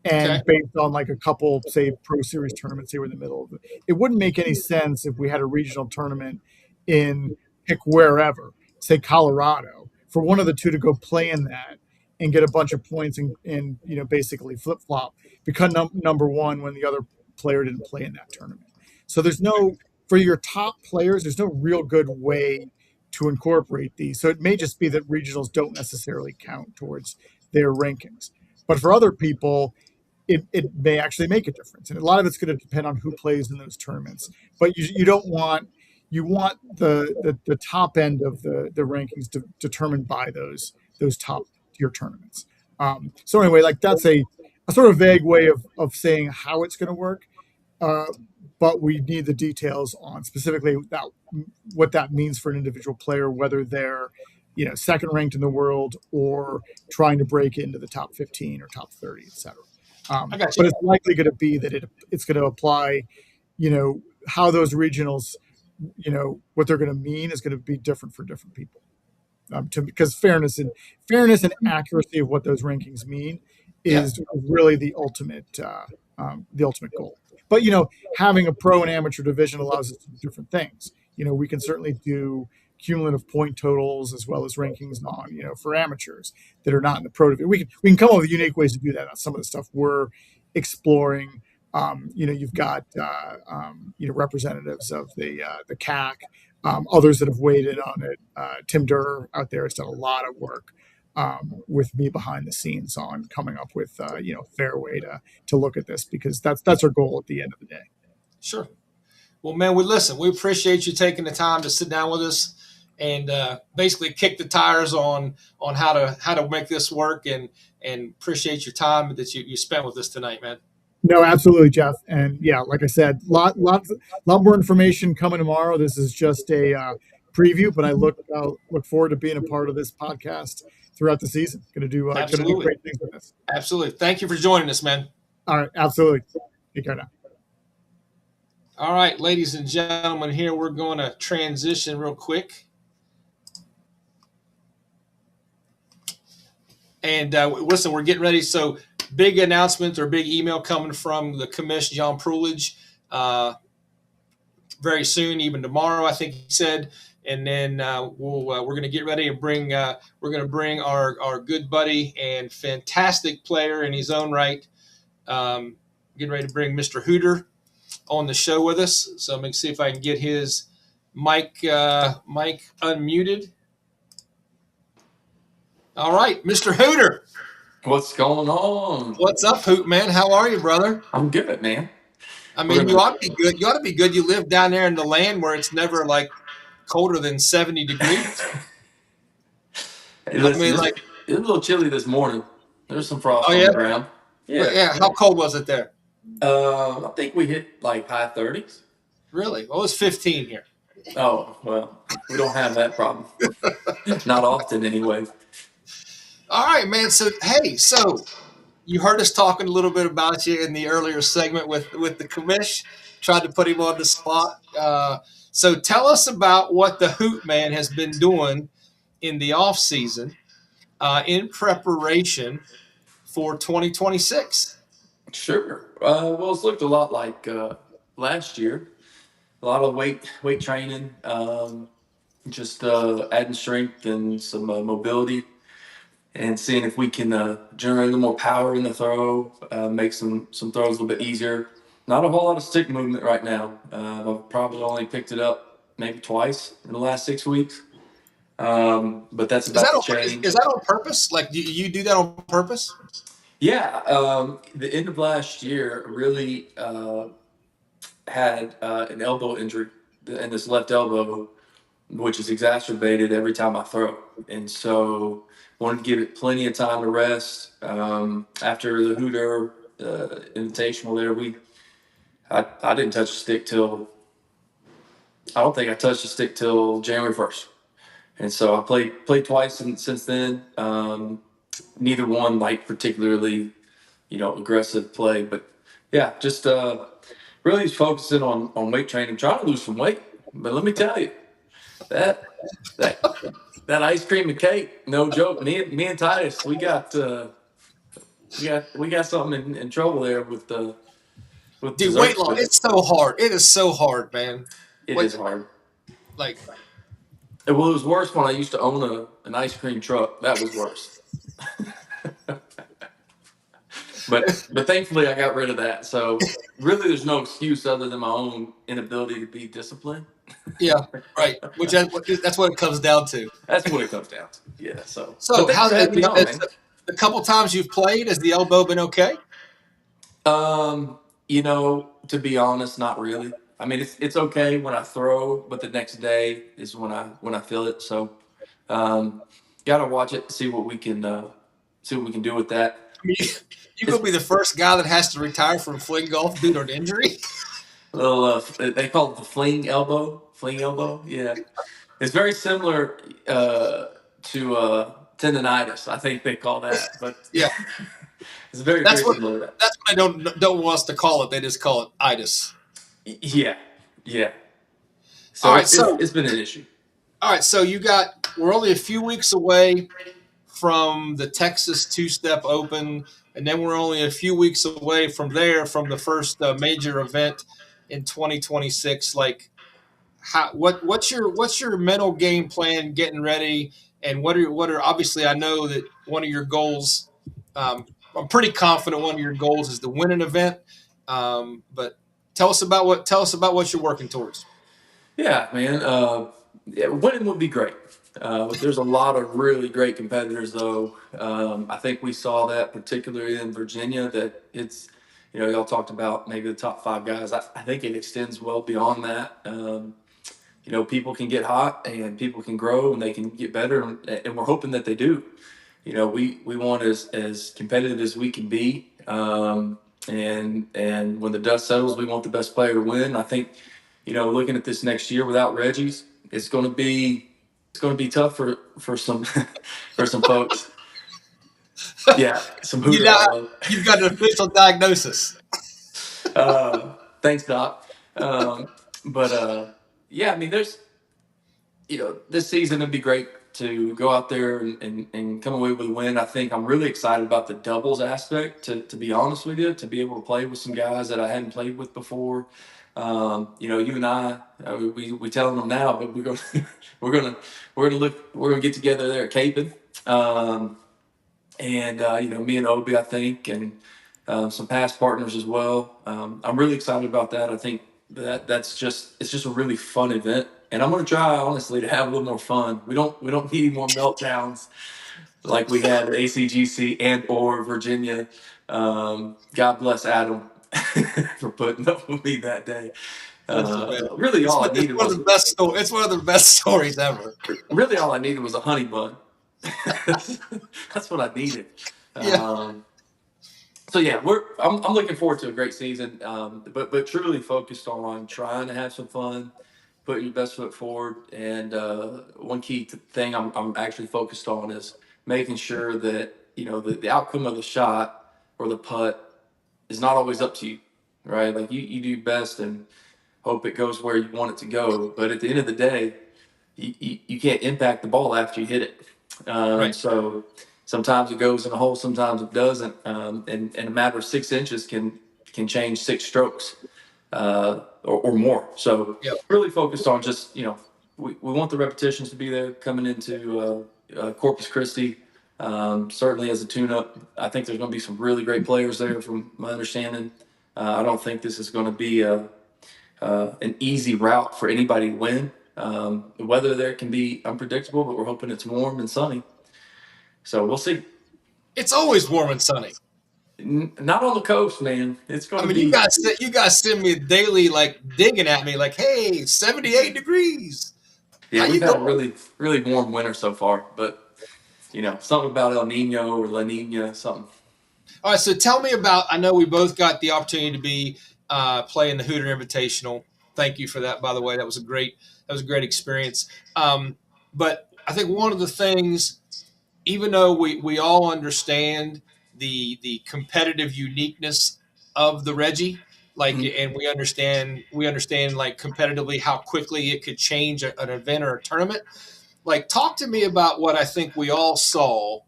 And Okay. based on like a couple, say, pro series tournaments, they were in the middle of it. It wouldn't make any sense if we had a regional tournament in pick wherever, say Colorado, for one of the two to go play in that and get a bunch of points and basically flip flop, become number one when the other player didn't play in that tournament. So for your top players, there's no real good way to incorporate these. So it may just be that regionals don't necessarily count towards their rankings. But for other people, it may actually make a difference. And a lot of it's going to depend on who plays in those tournaments. But you want the top end of the rankings determined by those top tier tournaments. So anyway, like, that's a sort of vague way of saying how it's going to work. But we need the details on specifically what that means for an individual player, whether they're second ranked in the world or trying to break into the top 15 or top 30, etc. I got you. But it's likely going to be that it's going to apply, how those regionals, what they're going to mean is going to be different for different people. Because fairness and accuracy of what those rankings mean is really the ultimate goal. But having a pro and amateur division allows us to do different things. We can certainly do cumulative point totals as well as rankings on for amateurs that are not in the pro division. We can come up with unique ways to do that. That's some of the stuff we're exploring. You've got representatives of the CAC, others that have weighed in on it. Tim Durr out there has done a lot of work with me behind the scenes on coming up with fair way to look at this, because that's our goal at the end of the day. Sure. Well, man, we appreciate you taking the time to sit down with us and basically kick the tires on how to make this work. And appreciate your time that you spent with us tonight, man. No, absolutely, Jeff. And yeah, like I said, lot more information coming tomorrow. This is just a preview, but I look forward to being a part of this podcast throughout the season. Going to do Absolutely. great things with this. Absolutely. Thank you for joining us, man. All right, absolutely. Take care now. All right, ladies and gentlemen, here we're going to transition real quick. And listen, we're getting ready. So big announcement or big email coming from the commish, John Prulidge, very soon, even tomorrow, I think he said. And then we're going to get ready and bring our good buddy and fantastic player in his own right. Getting ready to bring Mr. Hooter on the show with us. So I'm going to see if I can get his mic unmuted. All right, Mr. Hooter. What's going on? What's up, Hoot, man? How are you, brother? I'm good, man. I mean, you ought to be good. You ought to be good. You live down there in the land where it's never like colder than 70 degrees. Hey, listen, it was a little chilly this morning. There's some frost on the ground. Yeah. How cold was it there? I think we hit like high 30s. Really? Well, it was 15 here. Oh, well, we don't have that problem. Not often, anyway. All right, man. So you heard us talking a little bit about you in the earlier segment with the commish. Tried to put him on the spot. So tell us about what the Hoot Man has been doing in the off season in preparation for 2026. Sure. Well, it's looked a lot like last year. A lot of weight training, just adding strength and some mobility, and seeing if we can generate a little more power in the throw, make some throws a little bit easier. Not a whole lot of stick movement right now. I've probably only picked it up maybe twice in the last 6 weeks. But that's about to change. Is that on purpose? Like, do you do that on purpose? Yeah. The end of last year really had an elbow injury in this left elbow, which is exacerbated every time I throw. And so wanted to give it plenty of time to rest. After the Hooter Invitational there, I didn't touch the stick I don't think I touched the stick till January 1st. And so I played twice since then. Neither one like particularly, aggressive play, but yeah, just really focusing on weight training, trying to lose some weight. But let me tell you, that ice cream and cake, no joke. Me and Titus, we got something in trouble there with Dude, weight loss. It's so hard. It is so hard, man. It is hard. Like, well, it was worse when I used to own an ice cream truck. That was worse. But thankfully I got rid of that. So really there's no excuse other than my own inability to be disciplined. Yeah, right. That's what it comes down to. That's what it comes down to. Yeah. So how the couple times you've played, has the elbow been okay? To be honest, not really. I mean, it's okay when I throw, but the next day is when I feel it. So, gotta watch it, see what we can do with that. I mean, you could be the first guy that has to retire from FlingGolf due to an injury. Well, they call it the fling elbow. Yeah, it's very similar to tendonitis. I think they call that, but yeah, it's very similar to that. That's what I don't want us to call it. They just call it itis. Yeah. So all right, it's been an issue. All right, so we're only a few weeks away from the Texas Two-Step Open, and then we're only a few weeks away from the first major event in 2026. Like, what's your mental game plan getting ready, and what are obviously I know that one of your goals. I'm pretty confident one of your goals is to win an event, but tell us about what you're working towards. Yeah, man. Winning would be great. There's a lot of really great competitors, though. I think we saw that particularly in Virginia, that it's, y'all talked about maybe the top 5 guys. I think it extends well beyond that. people can get hot and people can grow and they can get better, and we're hoping that they do. We want as competitive as we can be, and when the dust settles, we want the best player to win. I think, looking at this next year without Reggie's, it's going to be tough for some for some folks. Yeah, some hooter. You've got an official diagnosis. Thanks, Doc. But yeah, I mean, there's this season it'd be great to go out there and come away with a win. I think I'm really excited about the doubles aspect. To be honest with you, to be able to play with some guys that I hadn't played with before. You and I, we telling them now, but we're gonna we're gonna get together there at Capon. And me and Obi, I think, and some past partners as well. I'm really excited about that. I think it's just a really fun event, and I'm going to try honestly to have a little more fun. We don't need any more meltdowns like we had at ACGC and or Virginia. God bless Adam for putting up with me that day. Really, all I needed was it's one of the best stories ever. Really, all I needed was a honey bun. That's what I needed. Yeah. So yeah, I'm looking forward to a great season, but truly focused on trying to have some fun, putting your best foot forward, and one key thing I'm actually focused on is making sure that the outcome of the shot or the putt is not always up to you, right? Like you do best and hope it goes where you want it to go, but at the end of the day, you can't impact the ball after you hit it. Right. So sometimes it goes in a hole, sometimes it doesn't. And a matter of 6 inches can change 6 strokes or more. So really focused on just, we want the repetitions to be there coming into Corpus Christi. Certainly as a tune-up, I think there's going to be some really great players there from my understanding. I don't think this is going to be an easy route for anybody to win. The weather there can be unpredictable, but we're hoping it's warm and sunny. So we'll see. It's always warm and sunny. Not on the coast, man. It's going to be. You guys send me daily, like digging at me, like, "Hey, 78 degrees." Yeah, we've had a really, really warm winter so far, but something about El Nino or La Nina, something. All right, so tell me about. I know we both got the opportunity to be playing the Hooter Invitational. Thank you for that, by the way. That was a great experience. But I think one of the things, even though we all understand the competitive uniqueness of the Reggie, like, and we understand like competitively how quickly it could change an event or a tournament. Like, talk to me about what I think we all saw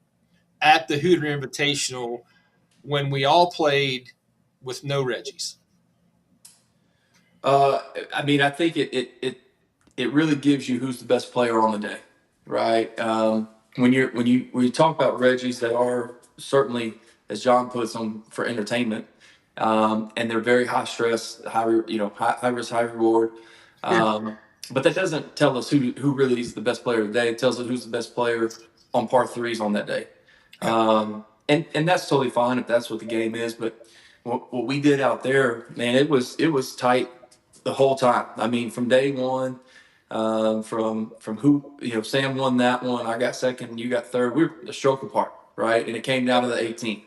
at the Hooter Invitational when we all played with no Reggies. I mean, I think it really gives you who's the best player on the day, right? When you talk about Reggies that are certainly, as John puts them, for entertainment, and they're very high stress, high risk, high reward. But that doesn't tell us who really is the best player of the day. It tells us who's the best player on par threes on that day. And that's totally fine if that's what the game is. But what we did out there, man, it was tight the whole time. I mean, from day one, from who, Sam won that one, I got second, you got third. We were a stroke apart, right? And it came down to the 18th.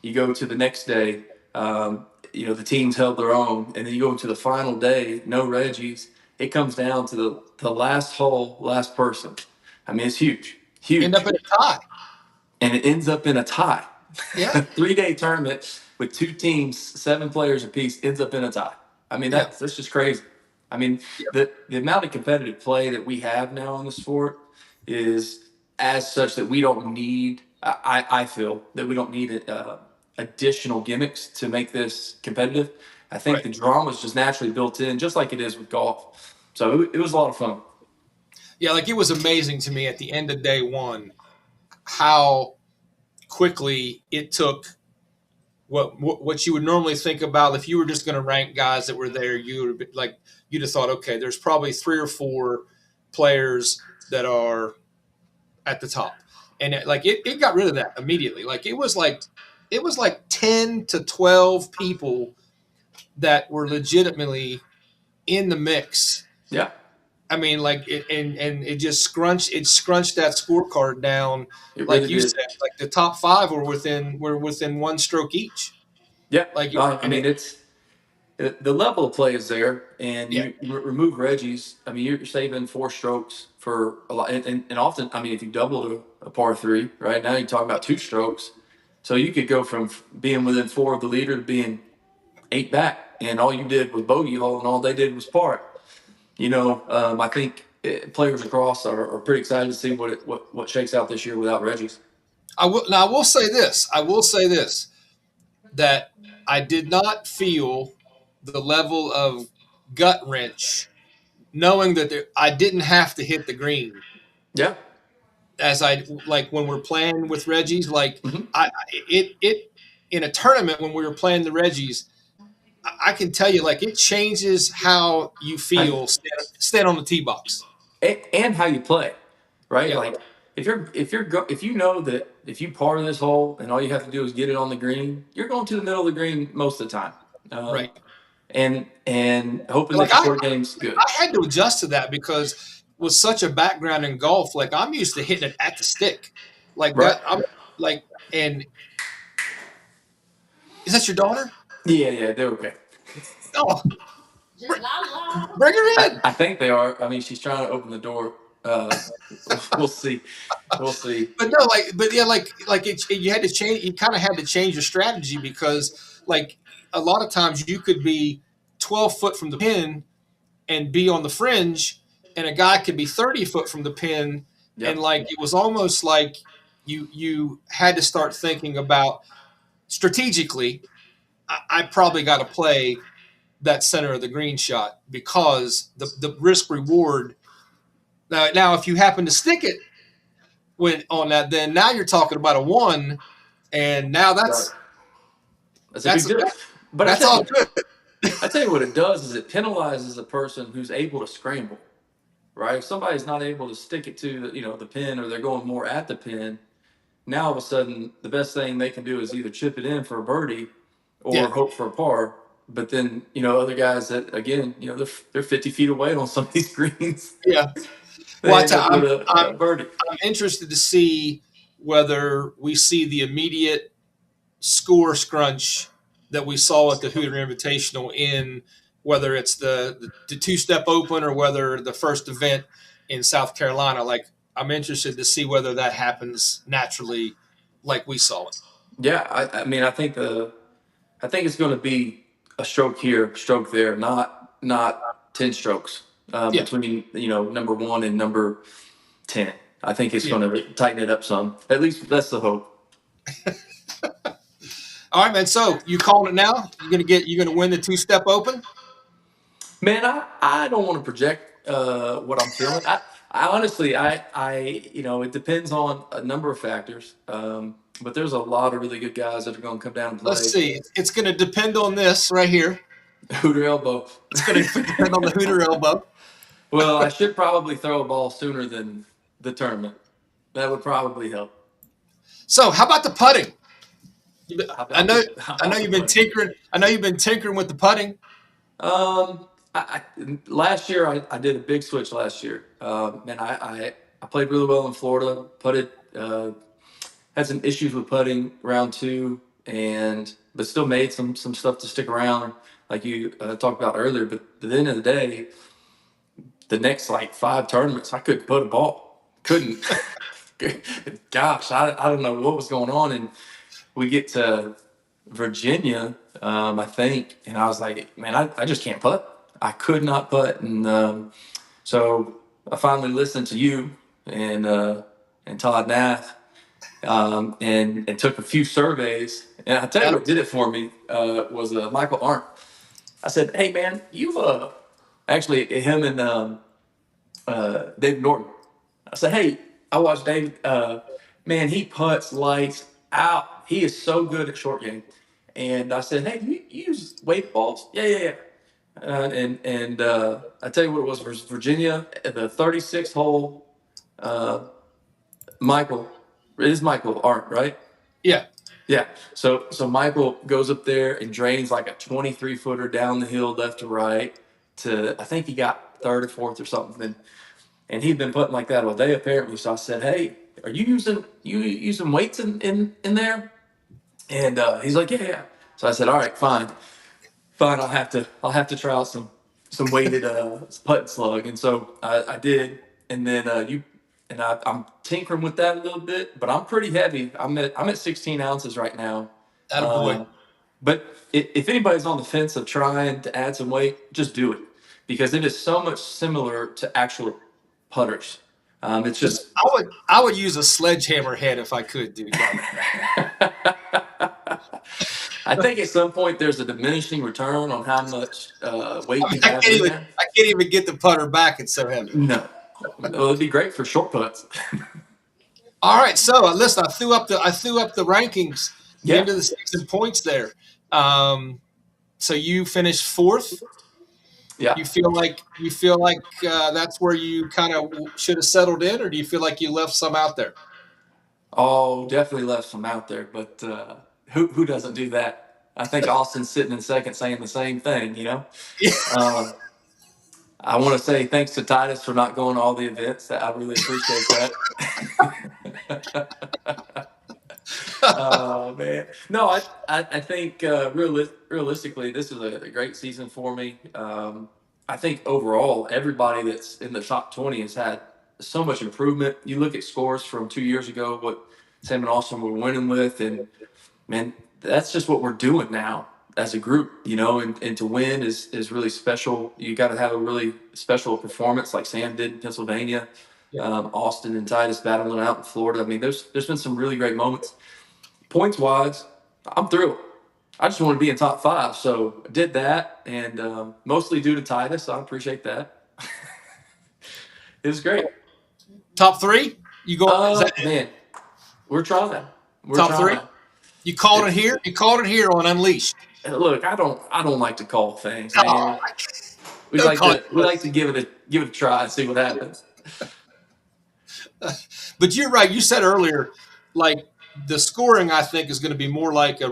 You go to the next day, the teams held their own, and then you go into the final day, no Reggies. It comes down to the last hole, last person. I mean, it's huge. End up in a tie. And it ends up in a tie. Yeah. A 3-day tournament with 2 teams, 7 players apiece, ends up in a tie. I mean, that's just crazy. I mean, the amount of competitive play that we have now in the sport is as such that we don't need, I feel, that we don't need additional gimmicks to make this competitive. I think the drama is just naturally built in, just like it is with golf. So it was a lot of fun. Yeah, like it was amazing to me at the end of day one how quickly it took what you would normally think about if you were just going to rank guys that were there. You'd have thought, okay, there's probably 3 or 4 players that are at the top, and it got rid of that immediately. Like it was like 10 to 12 people that were legitimately in the mix. Yeah. I mean, like and it just scrunched that scorecard down, It like really you did. said. Like the top five were within one stroke each. Yeah. Like I and mean, it it's the level of play is there, and yeah, you remove Reggie's. I mean, you're saving 4 strokes for a lot, and often, I mean, if you double a par three, right now you're talking about 2 strokes, so you could go from being within 4 of the leader to being 8 back, and all you did was bogey hole, and all they did was par. I think players across are pretty excited to see what shakes out this year without Reggie's. I will say this. I will say this that I did not feel the level of gut wrench knowing that I didn't have to hit the green Yeah. as I like when we're playing with Reggie's. Like Hmm. it in a tournament when we were playing the Reggie's, I can tell you like it changes how you feel stand on the tee box. And how you play, right? Yeah, Like if you know that if you par this hole and all you have to do is get it on the green, you're going to the middle of the green most of the time, right. and hoping that Like the short game's good. I had to adjust to that because with such a background in golf, like I'm used to hitting it at the stick, like Right? that. I'm like, and is that your daughter? Yeah, they're okay. Oh, Just la la. bring her in. I think they are. I mean, she's trying to open the door. We'll see. We'll see. But no, but yeah, you had to change. You kind of had to change your strategy because, like, a lot of times you could be 12 foot from the pin and be on the fringe, and a guy could be 30 foot from the pin, and Yep. like it was almost like you had to start thinking about strategically. I probably got to play that center of the green shot because the risk reward. Now, if you happen to stick it when on that, then now you're talking about a one, and now Right. That's a that's big deal. But that's all good. I tell you what it does is it penalizes a person who's able to scramble. Right? If somebody's not able to stick it to the pin, or they're going more at the pin, now all of a sudden the best thing they can do is either chip it in for a birdie or Yeah, hope for a par. But then other guys that again they're 50 feet away on some of these greens, yeah. Well, they end up with a birdie. I'm interested to see whether we see the immediate score scrunch that we saw at the Hooter Invitational in whether it's the two-step open or whether the first event in South Carolina. Like I'm interested to see whether that happens naturally like we saw it. Yeah, I mean I think it's going to be a stroke here, stroke there, not 10 strokes Yeah. between number one and number 10. I think it's Yeah. going to tighten it up some. At least that's the hope. All right, man. So you calling it now? You're gonna win the two-step open? Man, I don't want to project what I'm feeling. I honestly, it depends on a number of factors. But there's a lot of really good guys that are going to come down and Let's play. see. It's going to depend on this right here. Hooter elbow. It's going to depend on the Hooter elbow. Well, I should probably throw a ball sooner than the tournament. That would probably help. So, how about the putting? How I about know, how I know about you've the been putting? tinkering. I know you've been tinkering with the putting. Last year I did a big switch last year. And I played really well in Florida. Putted, had some issues with putting round two, but still made some stuff to stick around, like you talked about earlier. But at the end of the day, the next like 5 tournaments, I couldn't put a ball. Couldn't. Gosh, I don't know what was going on, and we get to Virginia, I think, and I was like, man, I just can't putt. I could not putt, and so I finally listened to you and Todd Nath, and took a few surveys. And I tell you what did it for me was Michael Arndt. I said, hey man, you've actually him and David Norton. I said, hey, I watched David. Man, he putts lights out. He is so good at short game. And I said, hey, do you use weight balls? Yeah. And I tell you what it was for Virginia, at the 36th hole. Michael, it is Michael Arndt, right? Yeah. Yeah. So Michael goes up there and drains like a 23 footer down the hill left to right. to, I think he got third or fourth or something. And he'd been putting like that all day apparently. So I said, "Hey, are you using weights in there?" And he's like, "Yeah, yeah." So I said, "All right, fine. Fine, I'll have to try out some weighted putt and slug." And so I did, and then I'm tinkering with that a little bit, but I'm pretty heavy. I'm at 16 ounces right now. Attaboy. But if anybody's on the fence of trying to add some weight, just do it because it is so much similar to actual putters. It's just I would use a sledgehammer head if I could, dude. I think at some point there's a diminishing return on how much weight you I have can't in even there. I can't even get the putter back. It's so heavy. No, well, it'd be great for short putts. All right, so listen, I threw up the rankings Yeah. into the season points there. So you finished fourth. Yeah. You feel like that's where you kind of should have settled in, or do you feel like you left some out there? Oh, definitely left some out there, but who doesn't do that? I think Austin's sitting in second saying the same thing. I want to say thanks to Titus for not going to all the events. I really appreciate that. Oh man, no, I think realistically, this is a great season for me. I think overall, everybody that's in the top 20 has had so much improvement. You look at scores from 2 years ago, what Sam and Austin were winning with, and man, that's just what we're doing now as a group, and to win is really special. You got to have a really special performance like Sam did in Pennsylvania. Yeah. Austin and Titus battling out in Florida. I mean, there's been some really great moments. Points wise, I'm thrilled. I just want to be in top 5, so I did that, and mostly due to Titus. So I appreciate that. It was great. Top 3? You go? Man, we're trying. Top 3? You called it here. You called it here on Unleashed. Look, I don't like to call things, man. Oh, We like to give it a try and see what happens. But you're right. You said earlier, like the scoring, I think, is going to be more like a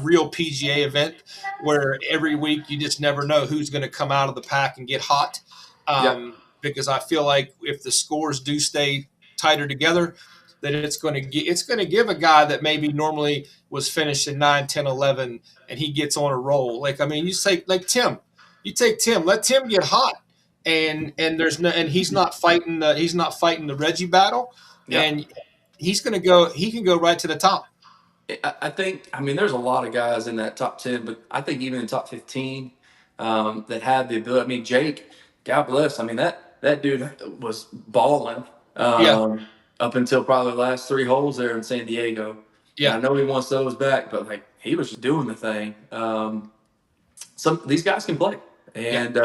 real PGA event where every week you just never know who's going to come out of the pack and get hot. Because I feel like if the scores do stay tighter together, that it's going to give a guy that maybe normally was finishing 9, 10, 11, and he gets on a roll. Like, I mean, you say like Tim, let Tim get hot. And he's not fighting the Reggie battle, and he can go right to the top. I think, there's a lot of guys in that top 10, but I think even in top 15 that have the ability. Jake, God bless. That dude was balling up until probably the last 3 holes there in San Diego. Yeah, I know he wants those back, but like he was just doing the thing. These guys can play, and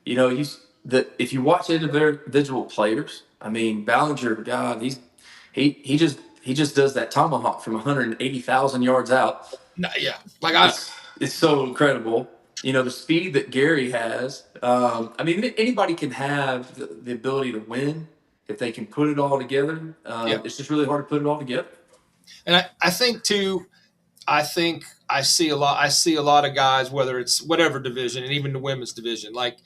if you watch individual players, Ballinger, God, he just does that tomahawk from 180,000 yards out. It's so incredible. The speed that Gary has. Anybody can have the ability to win if they can put it all together. It's just really hard to put it all together. And I think too. I see a lot of guys, whether it's whatever division, and even the women's division, like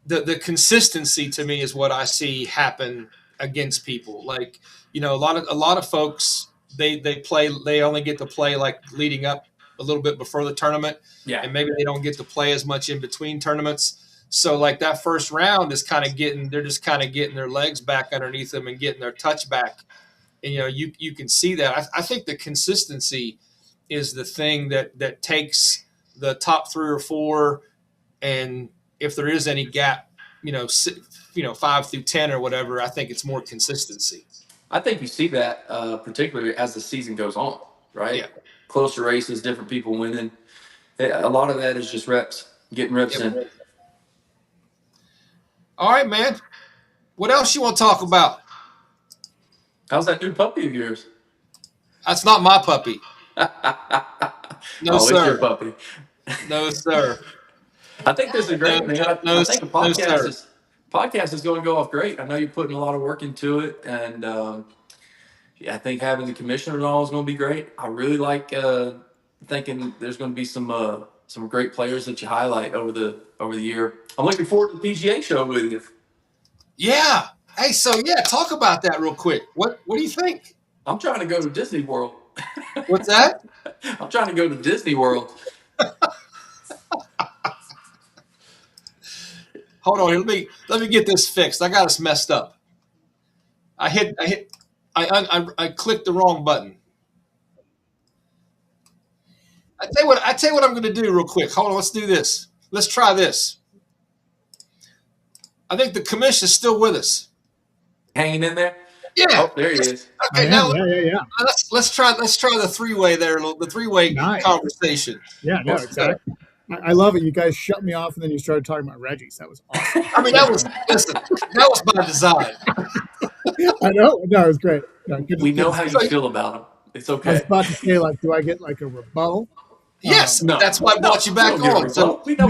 the consistency to me is what I see happen against people. Like, a lot of folks, they only get to play like leading up a little bit before the tournament. Yeah. And maybe they don't get to play as much in between tournaments. So like that first round is they're just kind of getting their legs back underneath them and getting their touch back. And, you can see that. I think the consistency is the thing that takes the top 3 or 4. And if there is any gap, 5 through 10 or whatever, I think it's more consistency. I think you see that particularly as the season goes on, right? Yeah. Closer races, different people winning. A lot of that is just reps, getting reps in. All right, man. What else you want to talk about? How's that new puppy of yours? That's not my puppy. No, sir. It's your puppy. No, sir. I think this is great, man. I think a podcast is going to go off great. I know you're putting a lot of work into it, and I think having the commissioner and all is going to be great. I really like thinking there's going to be some some great players that you highlight over the year. I'm looking forward to the PGA show with you. Yeah. Hey, so yeah, talk about that real quick. What do you think? I'm trying to go to Disney World. What's that? I'm trying to go to Disney World. Hold on, let me get this fixed. I got us messed up. I clicked the wrong button. I tell you what I'm going to do real quick. Hold on, let's do this. Let's try this. I think the commission is still with us. Hanging in there? Yeah. Oh, there he is. Okay, now yeah. let's try the three-way there, the three-way Nice. conversation. Yeah, no, exactly. I love it. You guys shut me off, and then you started talking about Reggie's. That was awesome. I mean, that was by design. I know. No, it was great. No, We know how you feel about him. It's okay. I was about to say, like, do I get like a rebuttal? Yes, No. that's why I brought you back on. So we know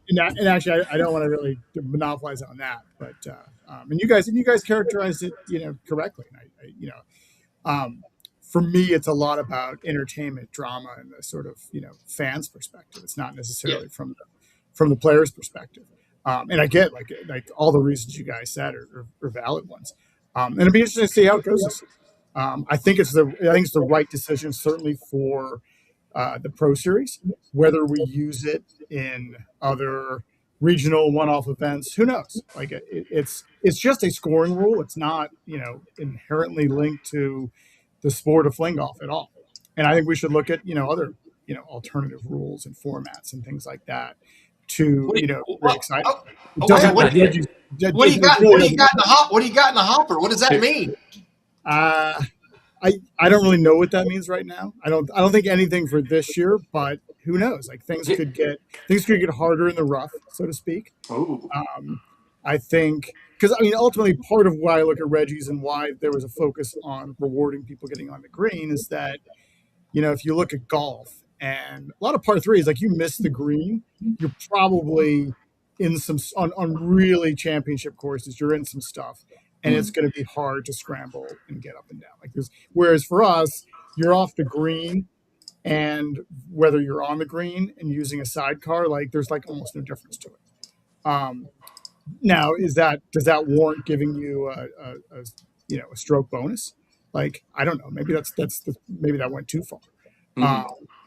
and actually, I don't want to really monopolize on that, but and you guys characterized it, correctly. And for me, it's a lot about entertainment, drama, and the sort of fans' perspective. It's not necessarily from the players' perspective. And I get like all the reasons you guys said are valid ones. And it'll be interesting to see how it goes this year. I think it's the right decision, certainly for the Pro Series. Whether we use it in other regional one-off events, who knows? Like it's just a scoring rule. It's not inherently linked to the sport of FlingGolf at all. And I think we should look at other alternative rules and formats and things like that to really excite. What do you got? What do you got in the hopper? What does that mean? I don't really know what that means right now. I don't think anything for this year, but who knows? Like things could get harder in the rough, so to speak. Ooh. I think because ultimately part of why I look at Reggie's and why there was a focus on rewarding people getting on the green is that if you look at golf and a lot of par threes, like you miss the green, you're probably in some on really championship courses, you're in some stuff. And it's going to be hard to scramble and get up and down like this. Whereas for us, you're off the green, and whether you're on the green and using a sidecar, like there's like almost no difference to it. Now, does that warrant giving you a stroke bonus? Like I don't know. Maybe maybe that went too far.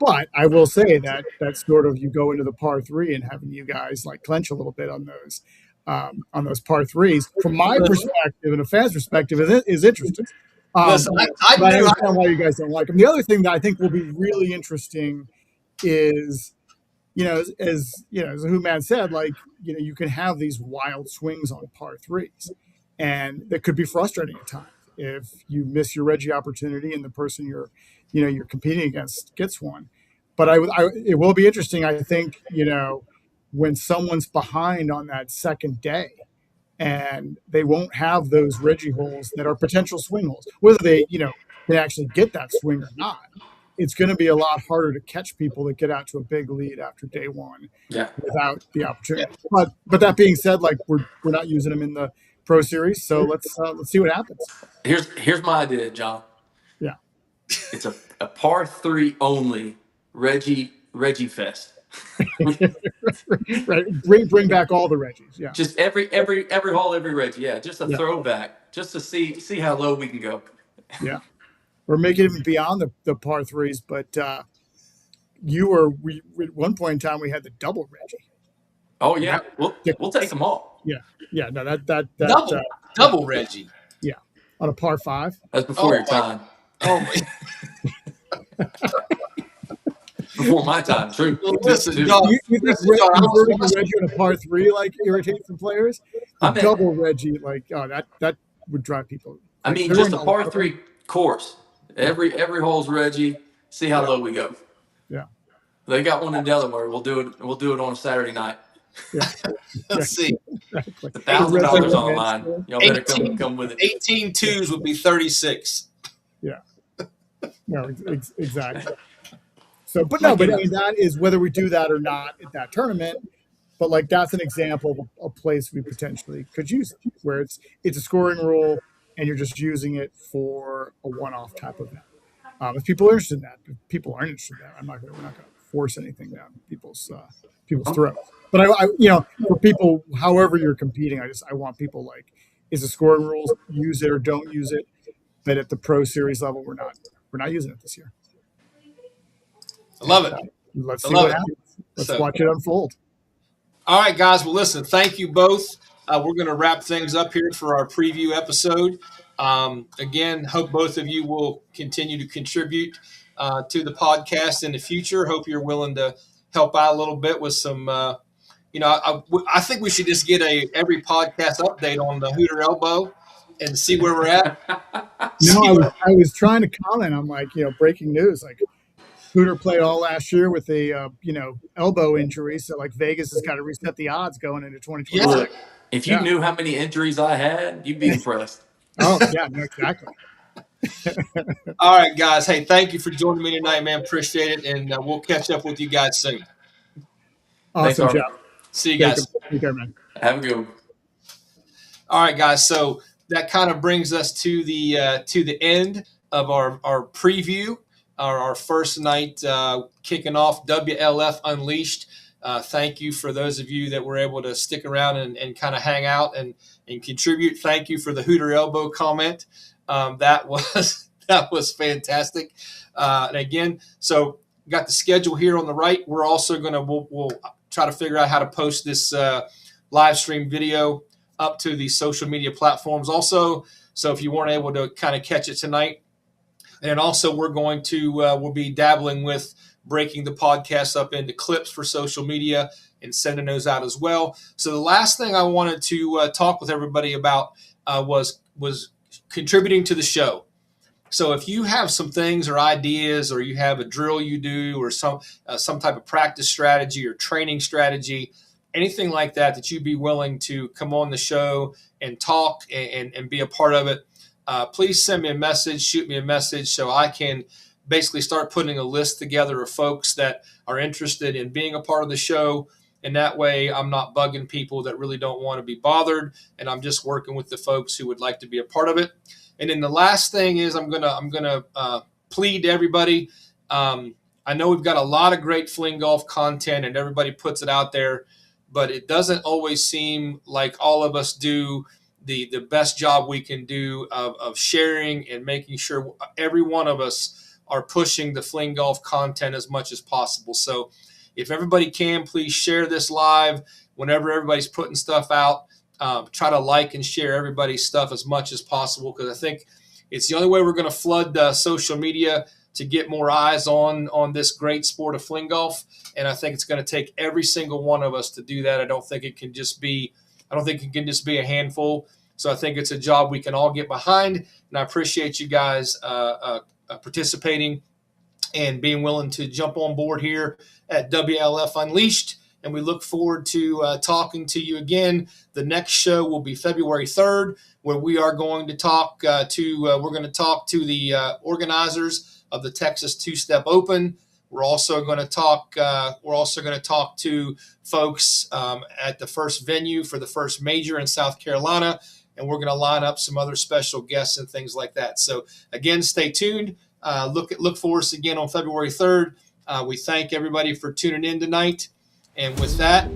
But I will say that sort of you go into the par three and having you guys like clench a little bit on those par threes, from my perspective and a fan's perspective, is interesting. Listen, I understand why you guys don't like them. The other thing that I think will be really interesting is, as Who Man said, like, you can have these wild swings on par threes, and that could be frustrating at times if you miss your Reggie opportunity and the person you're competing against gets one. But it will be interesting, I think, when someone's behind on that second day and they won't have those Reggie holes that are potential swing holes, whether they, can actually get that swing or not, it's going to be a lot harder to catch people that get out to a big lead after day one without the opportunity. Yeah. But that being said, like we're not using them in the Pro Series. So let's see what happens. Here's my idea, John. Yeah. It's a par three only Reggie Fest. Right. Bring back all the Reggies. Yeah. Just every hole, every Reggie. Yeah. Just a throwback, just to see how low we can go. Yeah. Or make it even beyond the par threes. But at one point in time we had the double Reggie. Oh yeah. We'll take them all. Yeah. Yeah. No, that double Reggie. Yeah. On a par five. That's before your time. Oh my. Before my time, true. Well, listen, you think converting a Reggie on a par three like irritates some players? Double Reggie, like that would drive people. I mean, just a par three course. Every hole's Reggie. See how low we go. Yeah. They got one in Delaware. We'll do it on a Saturday night. Yeah. Let's see. Exactly. $1,000 on the line. Y'all better come with it. 18 twos would be 36. Yeah. No, exactly. So, but I mean, that is whether we do that or not at that tournament. But like that's an example of a place we potentially could use it, where it's a scoring rule and you're just using it for a one-off type event. If people are interested in that, if people aren't interested in that, we're not going to force anything down people's throats. But I for people, however you're competing, I want people like, is the scoring rules, use it or don't use it. But at the pro series level, we're not using it this year. I love it. Let's see what happens. Let's watch it unfold. All right, guys. Well, listen, thank you both. We're going to wrap things up here for our preview episode. Again, hope both of you will continue to contribute to the podcast in the future. Hope you're willing to help out a little bit with some, I think we should just get every podcast update on the Hooter Elbow and see where we're at. I was trying to comment. I'm like, breaking news, like Hooter played all last year with a, elbow injury. So like Vegas has got to reset the odds going into 2026. Look, if you knew how many injuries I had, you'd be impressed. Oh, yeah, no, exactly. All right, guys. Hey, thank you for joining me tonight, man. Appreciate it. And we'll catch up with you guys soon. Awesome job. See you guys. Take care, man. Have a good one. All right, guys. So that kind of brings us to the end of our preview, our first night kicking off WLF Unleashed. Thank you for those of you that were able to stick around and kind of hang out and contribute. Thank you for the Hooter Elbow comment. That was fantastic. And again, so got the schedule here on the right. We're also we'll try to figure out how to post this live stream video up to the social media platforms also. So if you weren't able to kind of catch it tonight, and then also we're going to we'll be dabbling with breaking the podcast up into clips for social media and sending those out as well. So the last thing I wanted to talk with everybody about was contributing to the show. So if you have some things or ideas, or you have a drill you do, or some type of practice strategy or training strategy, anything like that you'd be willing to come on the show and talk and be a part of it, please send me a message, shoot me a message so I can basically start putting a list together of folks that are interested in being a part of the show. And that way I'm not bugging people that really don't want to be bothered, and I'm just working with the folks who would like to be a part of it. And then the last thing is I'm gonna plead to everybody. I know we've got a lot of great FlingGolf content and everybody puts it out there, but it doesn't always seem like all of us do the best job we can do of sharing and making sure every one of us are pushing the FlingGolf content as much as possible. So if everybody can, please share this live whenever everybody's putting stuff out. Try to like and share everybody's stuff as much as possible, because I think it's the only way we're going to flood social media to get more eyes on this great sport of FlingGolf. And I think it's going to take every single one of us to do that. I don't think it can just be a handful. So I think it's a job we can all get behind. And I appreciate you guys participating and being willing to jump on board here at WLF Unleashed. And we look forward to talking to you again. The next show will be February 3rd, where we are going to talk to the organizers of the Texas Two-Step Open. We're also going to talk to folks at the first venue for the first major in South Carolina, and we're going to line up some other special guests and things like that. So again, stay tuned. Look for us again on February 3rd. We thank everybody for tuning in tonight. And with that,